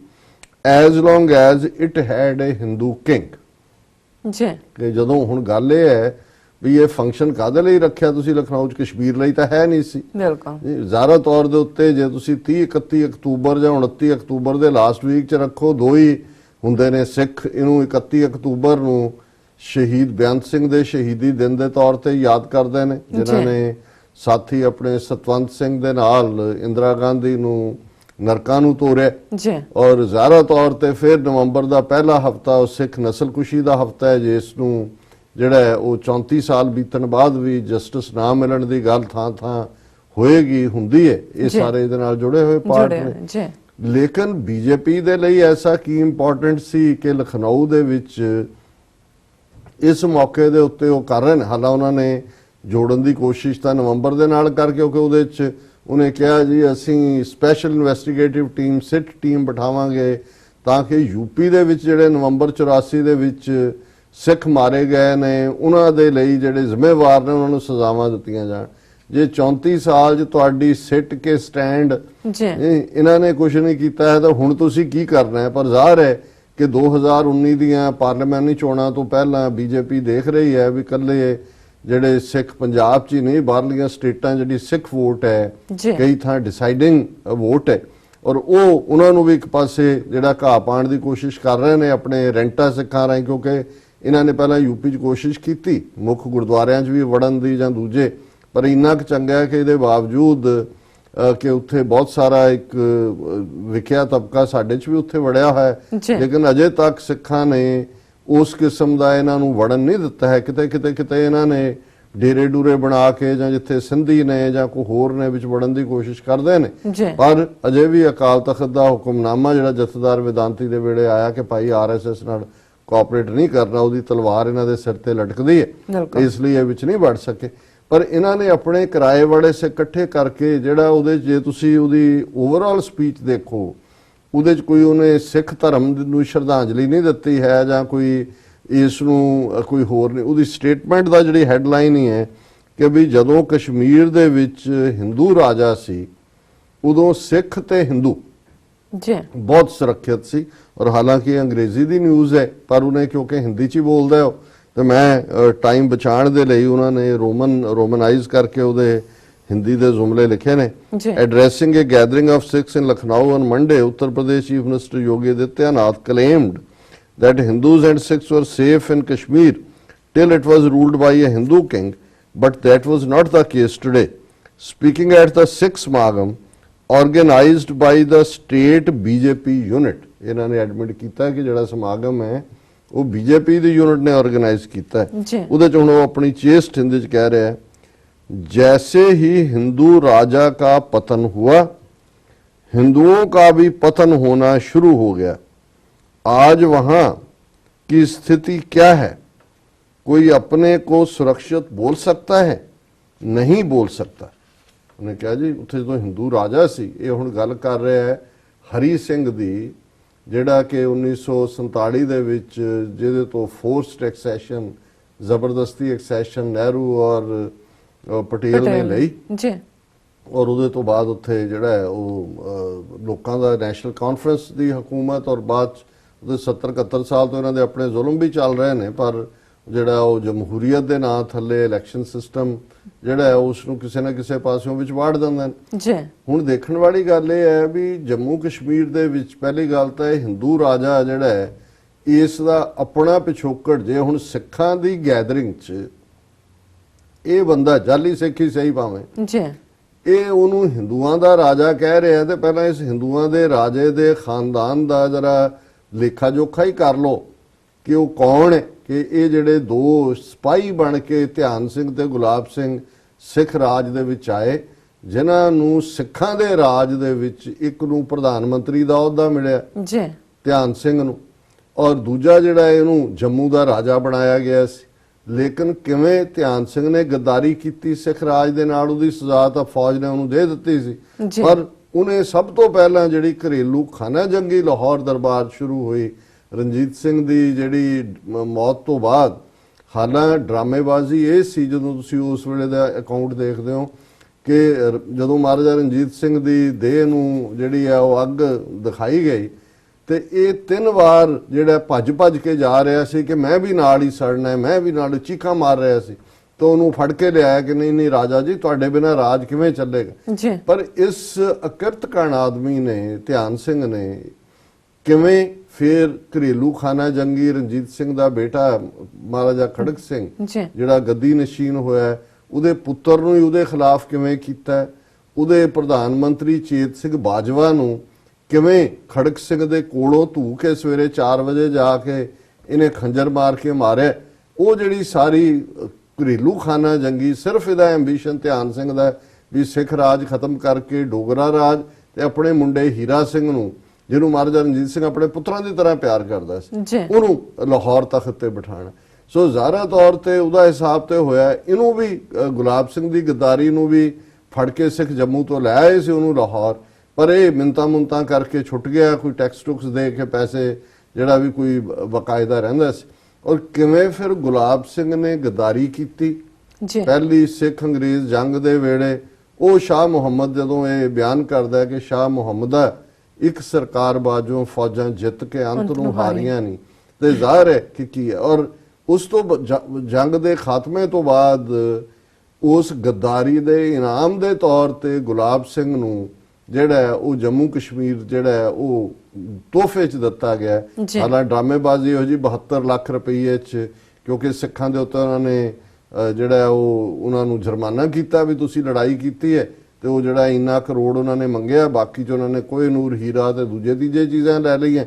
as long as it head A Hindu king. ਕਿ ਜਦੋਂ ਹੁਣ ਗੱਲ ਇਹ ਹੈ ਵੀ ਇਹ ਫੰਕਸ਼ਨ ਕਾਹਦੇ ਲਈ ਰੱਖਿਆ ਤੁਸੀਂ ਲਖਨਊ 'ਚ, ਕਸ਼ਮੀਰ ਲਈ ਤਾਂ ਹੈ ਨਹੀਂ ਸੀ। ਜ਼ਾਹਰ ਤੌਰ ਦੇ ਉੱਤੇ ਜੇ ਤੁਸੀਂ 30-31 ਅਕਤੂਬਰ ਜਾਂ 29 ਅਕਤੂਬਰ ਦੇ ਲਾਸਟ ਵੀਕ 'ਚ ਰੱਖੋ, ਦੋ ਹੀ ਹੁੰਦੇ ਨੇ ਸਿੱਖ ਇਹਨੂੰ 31 ਅਕਤੂਬਰ ਨੂੰ ਸ਼ਹੀਦ ਬੇਅੰਤ ਸਿੰਘ ਦੇ ਸ਼ਹੀਦੀ ਦਿਨ ਦੇ ਤੌਰ ਤੇ ਯਾਦ ਕਰਦੇ ਨੇ, ਜਿਨ੍ਹਾਂ ਨੇ ਸਾਥੀ ਆਪਣੇ ਸਤਵੰਤ ਸਿੰਘ ਦੇ ਨਾਲ ਇੰਦਰਾ ਗਾਂਧੀ ਨੂੰ ਨਰਕਾਂ ਨੂੰ ਤੋਰਿਆ। ਔਰ ਜ਼ਾਹਰ ਤੌਰ ਤੇ ਫਿਰ ਨਵੰਬਰ ਦਾ ਪਹਿਲਾ ਹਫਤਾ ਉਹ ਸਿੱਖ ਨਸਲਕੁਸ਼ੀ ਦਾ ਹਫਤਾ ਹੈ, ਜਿਸ ਨੂੰ ਜਿਹੜਾ ਹੈ ਉਹ 34 ਸਾਲ ਬੀਤਣ ਬਾਅਦ ਵੀ ਜਸਟਿਸ ਨਾ ਮਿਲਣ ਦੀ ਗੱਲ ਥਾਂ ਹੋਏਗੀ, ਹੁੰਦੀ ਹੈ। ਇਹ ਸਾਰੇ ਇਹਦੇ ਨਾਲ ਜੁੜੇ ਹੋਏ ਪਾਰਟ ਨੇ। ਲੇਕਿਨ ਬੀਜੇਪੀ ਦੇ ਲਈ ਐਸਾ ਕੀ ਇੰਪੋਰਟੈਂਟ ਸੀ ਕਿ ਲਖਨਊ ਦੇ ਵਿੱਚ ਇਸ ਮੌਕੇ ਦੇ ਉੱਤੇ ਉਹ ਕਰ ਰਹੇ ਨੇ। ਹਾਲਾਂ ਉਹਨਾਂ ਨੇ ਜੋੜਨ ਦੀ ਕੋਸ਼ਿਸ਼ ਤਾਂ ਨਵੰਬਰ ਦੇ ਨਾਲ ਕਰ, ਕਿਉਂਕਿ ਉਹਦੇ 'ਚ ਉਹਨੇ ਕਿਹਾ ਜੀ ਅਸੀਂ ਸਪੈਸ਼ਲ ਇਨਵੈਸਟੀਗੇਟਿਵ ਟੀਮ ਸਿੱਟ ਟੀਮ ਬਿਠਾਵਾਂਗੇ ਤਾਂ ਕਿ ਯੂਪੀ ਦੇ ਵਿੱਚ ਜਿਹੜੇ ਨਵੰਬਰ 84 ਦੇ ਵਿੱਚ ਸਿੱਖ ਮਾਰੇ ਗਏ ਨੇ ਉਹਨਾਂ ਦੇ ਲਈ ਜਿਹੜੇ ਜ਼ਿੰਮੇਵਾਰ ਨੇ ਉਹਨਾਂ ਨੂੰ ਸਜ਼ਾਵਾਂ ਦਿੱਤੀਆਂ ਜਾਣ। ਜੇ 34 ਸਾਲ 'ਚ ਤੁਹਾਡੀ ਸਿੱਟ ਕੇ ਸਟੈਂਡ ਇਹਨਾਂ ਨੇ ਕੁਝ ਨਹੀਂ ਕੀਤਾ ਹੈ ਤਾਂ ਹੁਣ ਤੁਸੀਂ ਕੀ ਕਰਨਾ ਹੈ। ਪਰ ਜ਼ਾਹਰ ਹੈ ਕਿ 2019 ਦੀਆਂ ਪਾਰਲੀਮੈਂਟਰੀ ਚੋਣਾਂ ਤੋਂ ਪਹਿਲਾਂ ਬੀਜੇਪੀ ਦੇਖ ਰਹੀ ਹੈ ਵੀ ਇਕੱਲੇ ਜਿਹੜੇ ਸਿੱਖ ਪੰਜਾਬ 'ਚ ਹੀ ਨਹੀਂ, ਬਾਹਰਲੀਆਂ ਸਟੇਟਾਂ ਜਿਹੜੀ ਸਿੱਖ ਵੋਟ ਹੈ ਕਈ ਥਾਂ ਡਿਸਾਈਡਿੰਗ ਵੋਟ ਹੈ, ਔਰ ਉਹ ਉਹਨਾਂ ਨੂੰ ਵੀ ਇੱਕ ਪਾਸੇ ਜਿਹੜਾ ਘਾਹ ਪਾਉਣ ਦੀ ਕੋਸ਼ਿਸ਼ ਕਰ ਰਹੇ ਨੇ ਆਪਣੇ ਰੈਂਟਾ ਸਿੱਖਾਂ ਰਾਹੀਂ, ਕਿਉਂਕਿ ਇਹਨਾਂ ਨੇ ਪਹਿਲਾਂ ਯੂਪੀ 'ਚ ਕੋਸ਼ਿਸ਼ ਕੀਤੀ ਮੁੱਖ ਗੁਰਦੁਆਰਿਆਂ 'ਚ ਵੀ ਵੜਨ ਦੀ ਜਾਂ ਦੂਜੇ, ਪਰ ਇੰਨਾ ਕੁ ਚੰਗਾ ਹੈ ਕਿ ਇਹਦੇ ਬਾਵਜੂਦ ਕਿ ਉੱਥੇ ਬਹੁਤ ਸਾਰਾ ਇੱਕ ਵਿਖਿਆ ਤਬਕਾ ਸਾਡੇ 'ਚ ਵੀ ਉੱਥੇ ਵੜਿਆ ਹੈ, ਲੇਕਿਨ ਅਜੇ ਤੱਕ ਸਿੱਖਾਂ ਨੇ ਉਸ ਕਿਸਮ ਦਾ ਇਹਨਾਂ ਨੂੰ ਵੜਨ ਨਹੀਂ ਦਿੱਤਾ ਹੈ। ਕਿਤੇ ਇਹਨਾਂ ਨੇ ਡੇਰੇ ਡੂਰੇ ਬਣਾ ਕੇ ਜਾਂ ਜਿੱਥੇ ਸਿੰਧੀ ਨੇ ਜਾਂ ਕੋਈ ਹੋਰ ਨੇ ਵਿੱਚ ਵੜਨ ਦੀ ਕੋਸ਼ਿਸ਼ ਕਰਦੇ ਨੇ, ਪਰ ਅਜੇ ਵੀ ਅਕਾਲ ਤਖਤ ਦਾ ਹੁਕਮਨਾਮਾ ਜਿਹੜਾ ਜਥੇਦਾਰ ਵਿਦਾਂਤੀ ਦੇ ਵੇਲੇ ਆਇਆ ਕਿ ਭਾਈ RSS ਨਾਲ ਕੋਆਪਰੇਟ ਨਹੀਂ ਕਰਨਾ, ਉਹਦੀ ਤਲਵਾਰ ਇਹਨਾਂ ਦੇ ਸਿਰ ਤੇ ਲਟਕਦੀ ਹੈ, ਇਸ ਲਈ ਇਹ ਵਿੱਚ ਨਹੀਂ ਵੜ ਸਕੇ। ਪਰ ਇਹਨਾਂ ਨੇ ਆਪਣੇ ਕਿਰਾਏ ਵਾਲੇ ਸੇ ਇਕੱਠੇ ਕਰਕੇ ਜਿਹੜਾ ਉਹਦੇ ਜੇ ਤੁਸੀਂ ਉਹਦੀ ਓਵਰਆਲ ਸਪੀਚ ਦੇਖੋ, ਉਹਦੇ 'ਚ ਕੋਈ ਉਹਨੇ ਸਿੱਖ ਧਰਮ ਨੂੰ ਸ਼ਰਧਾਂਜਲੀ ਨਹੀਂ ਦਿੱਤੀ ਹੈ ਜਾਂ ਕੋਈ ਇਸ ਨੂੰ ਕੋਈ ਹੋਰ ਨਹੀਂ। ਉਹਦੀ ਸਟੇਟਮੈਂਟ ਦਾ ਜਿਹੜੀ ਹੈਡਲਾਈਨ ਹੀ ਹੈ ਕਿ ਵੀ ਜਦੋਂ ਕਸ਼ਮੀਰ ਦੇ ਵਿੱਚ ਹਿੰਦੂ ਰਾਜਾ ਸੀ ਉਦੋਂ ਸਿੱਖ ਤੇ ਹਿੰਦੂ ਬਹੁਤ ਸੁਰੱਖਿਅਤ ਸੀ। ਔਰ ਹਾਲਾਂਕਿ ਅੰਗਰੇਜ਼ੀ ਦੀ ਨਿਊਜ਼ ਹੈ ਪਰ ਉਹਨੇ ਕਿਉਂਕਿ ਹਿੰਦੀ 'ਚ ਹੀ ਬੋਲਦਾ ਹੈ ਤੇ ਮੈਂ ਟਾਈਮ ਬਚਾਉਣ ਦੇ ਲਈ ਉਹਨਾਂ ਨੇ ਰੋਮਨਾਈਜ਼ ਕਰਕੇ ਉਹਦੇ ਹਿੰਦੀ ਦੇ ਜੁਮਲੇ ਲਿਖੇ ਨੇ। Addressing a gathering of Sikhs in Lucknow on Monday, Uttar Pradesh chief minister Yogi Adityanath claimed that Hindus and Sikhs were safe in Kashmir till it was ruled by a Hindu king, but that was not the case today. Speaking at the Sikh Samagam organized by the state BJP unit, ਇਹਨਾਂ ਨੇ admit ਕੀਤਾ ਕਿ ਜਿਹੜਾ ਸਮਾਗਮ ਹੈ ਉਹ BJP ਦੀ unit ਨੇ organise ਕੀਤਾ ਹੈ। ਉਹਦੇ ਚ ਹੁਣ ਉਹ ਆਪਣੀ ਚੇਸਟ ਹਿੰਦੀ ਚ ਕਹਿ ਰਿਹਾ ਹੈ, जैसे ही हिंदू राजा का पतन हुआ हिंदुओं का भी पतन होना शुरू हो गया। आज वहां की स्थिति क्या है? कोई अपने को सुरक्षित बोल सकता है? नहीं बोल सकता। उन्हें कहा जी उत्थे जो हिंदू राजा सी, ये हुण गल कर रहा है हरी सिंह दी, ਜਿਹੜਾ ਕਿ 1947 ਦੇ ਵਿੱਚ ਜਿਹਦੇ ਤੋਂ ਫੋਰਸਡ ਐਕਸੈਸ਼ਨ, ਜ਼ਬਰਦਸਤੀ ਐਕਸੈਸ਼ਨ ਨਹਿਰੂ ਔਰ ਪਟੇਲ ਨੇ ਲਈ ਜੀ, ਔਰ ਉਹਦੇ ਤੋਂ ਬਾਅਦ ਉੱਥੇ ਜਿਹੜਾ ਹੈ ਉਹ ਲੋਕਾਂ ਦਾ ਨੈਸ਼ਨਲ ਕਾਨਫਰੰਸ ਦੀ ਹਕੂਮਤ, ਔਰ ਬਾਅਦ ਉਹਦੇ 70-71 ਸਾਲ ਤੋਂ ਇਹਨਾਂ ਦੇ ਆਪਣੇ ਜ਼ੁਲਮ ਵੀ ਚੱਲ ਰਹੇ ਨੇ, ਪਰ ਜਿਹੜਾ ਉਹ ਜਮਹੂਰੀਅਤ ਦੇ ਨਾਂ ਥੱਲੇ ਇਲੈਕਸ਼ਨ ਸਿਸਟਮ ਜਿਹੜਾ ਹੈ ਉਸ ਨੂੰ ਕਿਸੇ ਨਾ ਕਿਸੇ ਪਾਸਿਓਂ ਵਿੱਚ ਵਾੜ ਦਿੰਦੇ ਨੇ ਜੀ। ਹੁਣ ਦੇਖਣ ਵਾਲੀ ਗੱਲ ਇਹ ਹੈ ਵੀ ਜੰਮੂ ਕਸ਼ਮੀਰ ਦੇ ਵਿੱਚ ਪਹਿਲੀ ਗੱਲ ਤਾਂ ਇਹ ਹਿੰਦੂ ਰਾਜਾ ਜਿਹੜਾ ਹੈ ਇਸ ਦਾ ਆਪਣਾ ਪਿਛੋਕੜ, ਜੇ ਹੁਣ ਸਿੱਖਾਂ ਦੀ ਗੈਦਰਿੰਗ 'ਚ ਇਹ ਬੰਦਾ ਜਾਲੀ ਸਿੱਖ ਹੀ ਸਹੀ ਭਾਵੇਂ ਜੀ, ਇਹ ਉਹਨੂੰ ਹਿੰਦੂਆਂ ਦਾ ਰਾਜਾ ਕਹਿ ਰਿਹਾ, ਤੇ ਪਹਿਲਾਂ ਇਸ ਹਿੰਦੂਆਂ ਦੇ ਰਾਜੇ ਦੇ ਖਾਨਦਾਨ ਦਾ ਜਰਾ ਲੇਖਾ ਜੋਖਾ ਹੀ ਕਰ ਲੋ ਕਿ ਉਹ ਕੌਣ ਹੈ, ਕਿ ਇਹ ਜਿਹੜੇ ਦੋ ਸਿਪਾਹੀ ਬਣ ਕੇ ਧਿਆਨ ਸਿੰਘ ਤੇ ਗੁਲਾਬ ਸਿੰਘ ਸਿੱਖ ਰਾਜ ਦੇ ਵਿੱਚ ਆਏ, ਜਿਨ੍ਹਾਂ ਨੂੰ ਸਿੱਖਾਂ ਦੇ ਰਾਜ ਦੇ ਵਿੱਚ ਇੱਕ ਨੂੰ ਪ੍ਰਧਾਨ ਮੰਤਰੀ ਦਾ ਅਹੁਦਾ ਮਿਲਿਆ ਜੀ ਧਿਆਨ ਸਿੰਘ ਨੂੰ, ਔਰ ਦੂਜਾ ਜਿਹੜਾ ਇਹਨੂੰ ਜੰਮੂ ਦਾ ਰਾਜਾ ਬਣਾਇਆ ਗਿਆ ਸੀ। ਲੇਕਿਨ ਕਿਵੇਂ ਧਿਆਨ ਸਿੰਘ ਨੇ ਗੱਦਾਰੀ ਕੀਤੀ ਸਿੱਖ ਰਾਜ ਦੇ ਨਾਲ, ਉਹਦੀ ਸਜ਼ਾ ਤਾਂ ਫੌਜ ਨੇ ਉਹਨੂੰ ਦੇ ਦਿੱਤੀ ਸੀ, ਪਰ ਉਹਨੇ ਸਭ ਤੋਂ ਪਹਿਲਾਂ ਜਿਹੜੀ ਘਰੇਲੂ ਖਾਨਾ ਜੰਗੀ ਲਾਹੌਰ ਦਰਬਾਰ ਸ਼ੁਰੂ ਹੋਈ ਰਣਜੀਤ ਸਿੰਘ ਦੀ ਜਿਹੜੀ ਮੌਤ ਤੋਂ ਬਾਅਦ, ਹਾਲਾਂ ਡਰਾਮੇਬਾਜ਼ੀ ਇਹ ਸੀ ਜਦੋਂ ਤੁਸੀਂ ਉਸ ਵੇਲੇ ਦਾ ਅਕਾਊਂਟ ਦੇਖਦੇ ਹੋ ਕਿ ਜਦੋਂ ਮਹਾਰਾਜਾ ਰਣਜੀਤ ਸਿੰਘ ਦੀ ਦੇਹ ਨੂੰ ਜਿਹੜੀ ਹੈ ਉਹ ਅੱਗ ਦਿਖਾਈ ਗਈ ਤੇ ਇਹ 3 ਵਾਰ ਜਿਹੜਾ ਭੱਜ ਕੇ ਜਾ ਰਿਹਾ ਸੀ ਕਿ ਮੈਂ ਵੀ ਨਾਲ ਹੀ ਸੜਨਾ ਹੈ, ਮੈਂ ਵੀ ਨਾਲ, ਚੀਖਾਂ ਮਾਰ ਰਿਹਾ ਸੀ, ਤਾਂ ਉਹਨੂੰ ਫੜ ਕੇ ਲਿਆਇਆ ਕਿ ਨਹੀਂ ਰਾਜਾ ਜੀ ਤੁਹਾਡੇ ਬਿਨਾਂ ਰਾਜ ਕਿਵੇਂ ਚੱਲੇਗਾ। ਪਰ ਇਸ ਅਕਿਰਤਕਣ ਆਦਮੀ ਨੇ, ਧਿਆਨ ਸਿੰਘ ਨੇ, ਕਿਵੇਂ ਫਿਰ ਘਰੇਲੂ ਖਾਨਾ ਜੰਗੀ ਰਣਜੀਤ ਸਿੰਘ ਦਾ ਬੇਟਾ ਮਹਾਰਾਜਾ ਖੜਕ ਸਿੰਘ ਜਿਹੜਾ ਗੱਦੀ ਨਸ਼ੀਨ ਹੋਇਆ, ਉਹਦੇ ਪੁੱਤਰ ਨੂੰ ਹੀ ਉਹਦੇ ਖਿਲਾਫ ਕਿਵੇਂ ਕੀਤਾ, ਉਹਦੇ ਪ੍ਰਧਾਨ ਮੰਤਰੀ ਚੇਤ ਸਿੰਘ ਬਾਜਵਾ ਨੂੰ ਕਿਵੇਂ ਖੜਕ ਸਿੰਘ ਦੇ ਕੋਲੋਂ ਧੂ ਕੇ ਸਵੇਰੇ 4 ਵਜੇ ਜਾ ਕੇ ਇਹਨੇ ਖੰਜਰ ਮਾਰ ਕੇ ਮਾਰਿਆ। ਉਹ ਜਿਹੜੀ ਸਾਰੀ ਘਰੇਲੂ ਖਾਨਾ ਜੰਗੀ, ਸਿਰਫ ਇਹਦਾ ਐਂਬੀਸ਼ਨ ਧਿਆਨ ਸਿੰਘ ਦਾ ਵੀ ਸਿੱਖ ਰਾਜ ਖਤਮ ਕਰਕੇ ਡੋਗਰਾ ਰਾਜ, ਤੇ ਆਪਣੇ ਮੁੰਡੇ ਹੀਰਾ ਸਿੰਘ ਨੂੰ, ਜਿਹਨੂੰ ਮਹਾਰਾਜਾ ਰਣਜੀਤ ਸਿੰਘ ਆਪਣੇ ਪੁੱਤਰਾਂ ਦੀ ਤਰ੍ਹਾਂ ਪਿਆਰ ਕਰਦਾ ਸੀ, ਉਹਨੂੰ ਲਾਹੌਰ ਤਖਤ ਤੇ ਬਿਠਾਣਾ। ਸੋ ਜ਼ਾਹਰਾ ਤੌਰ ਤੇ ਉਹਦਾ ਹਿਸਾਬ ਤੇ ਹੋਇਆ। ਇਹਨੂੰ ਵੀ ਗੁਲਾਬ ਸਿੰਘ ਦੀ ਗੱਦਾਰੀ ਨੂੰ ਵੀ ਫੜ ਕੇ ਸਿੱਖ ਜੰਮੂ ਤੋਂ ਲੈ ਆਏ ਸੀ ਉਹਨੂੰ ਲਾਹੌਰ, ਪਰ ਇਹ ਮਿੰਤਾਂ ਕਰਕੇ ਛੁੱਟ ਗਿਆ, ਕੋਈ ਟੈਕਸ ਟੁਕਸ ਦੇ ਕੇ ਪੈਸੇ ਜਿਹੜਾ ਵੀ ਕੋਈ ਬਕਾਇਦਾ ਰਹਿੰਦਾ ਸੀ। ਔਰ ਕਿਵੇਂ ਫਿਰ ਗੁਲਾਬ ਸਿੰਘ ਨੇ ਗੱਦਾਰੀ ਕੀਤੀ ਪਹਿਲੀ ਸਿੱਖ ਅੰਗਰੇਜ਼ ਜੰਗ ਦੇ ਵੇਲੇ। ਉਹ ਸ਼ਾਹ ਮੁਹੰਮਦ ਜਦੋਂ ਇਹ ਬਿਆਨ ਕਰਦਾ ਕਿ ਸ਼ਾਹ ਮੁਹੰਮਦਾ ਇੱਕ ਸਰਕਾਰ ਬਾਜੋਂ ਫੌਜਾਂ ਜਿੱਤ ਕੇ ਅੰਤ ਨੂੰ ਹਾਰੀਆਂ ਨਹੀਂ, ਤੇ ਜ਼ਾਹਰ ਹੈ ਕਿ ਕੀ ਹੈ। ਔਰ ਉਸ ਤੋਂ ਜੰਗ ਦੇ ਖਾਤਮੇ ਤੋਂ ਬਾਅਦ ਉਸ ਗੱਦਾਰੀ ਦੇ ਇਨਾਮ ਦੇ ਤੌਰ ਤੇ ਗੁਲਾਬ ਸਿੰਘ ਨੂੰ ਜਿਹੜਾ ਉਹ ਜੰਮੂ ਕਸ਼ਮੀਰ ਜਿਹੜਾ ਉਹ ਤੋਹਫੇ 'ਚ ਦਿੱਤਾ ਗਿਆ। ਹਾਲਾਂ ਡਰਾਮੇਬਾਜ਼ੀ ਹੋ ਜੀ 72 ਲੱਖ ਰੁਪਏ 'ਚ, ਕਿਉਂਕਿ ਸਿੱਖਾਂ ਦੇ ਉੱਤੇ ਉਹਨਾਂ ਨੇ ਜਿਹੜਾ ਉਹ ਉਹਨਾਂ ਨੂੰ ਜੁਰਮਾਨਾ ਕੀਤਾ ਵੀ ਤੁਸੀਂ ਲੜਾਈ ਕੀਤੀ ਹੈ, ਤੇ ਉਹ ਜਿਹੜਾ ਇੰਨਾ ਕਰੋੜ ਉਹਨਾਂ ਨੇ ਮੰਗਿਆ, ਬਾਕੀ 'ਚ ਉਹਨਾਂ ਨੇ ਕੋਹਿਨੂਰ ਹੀਰਾ ਤੇ ਦੂਜੇ ਤੀਜੇ ਚੀਜ਼ਾਂ ਲੈ ਲਈਆਂ,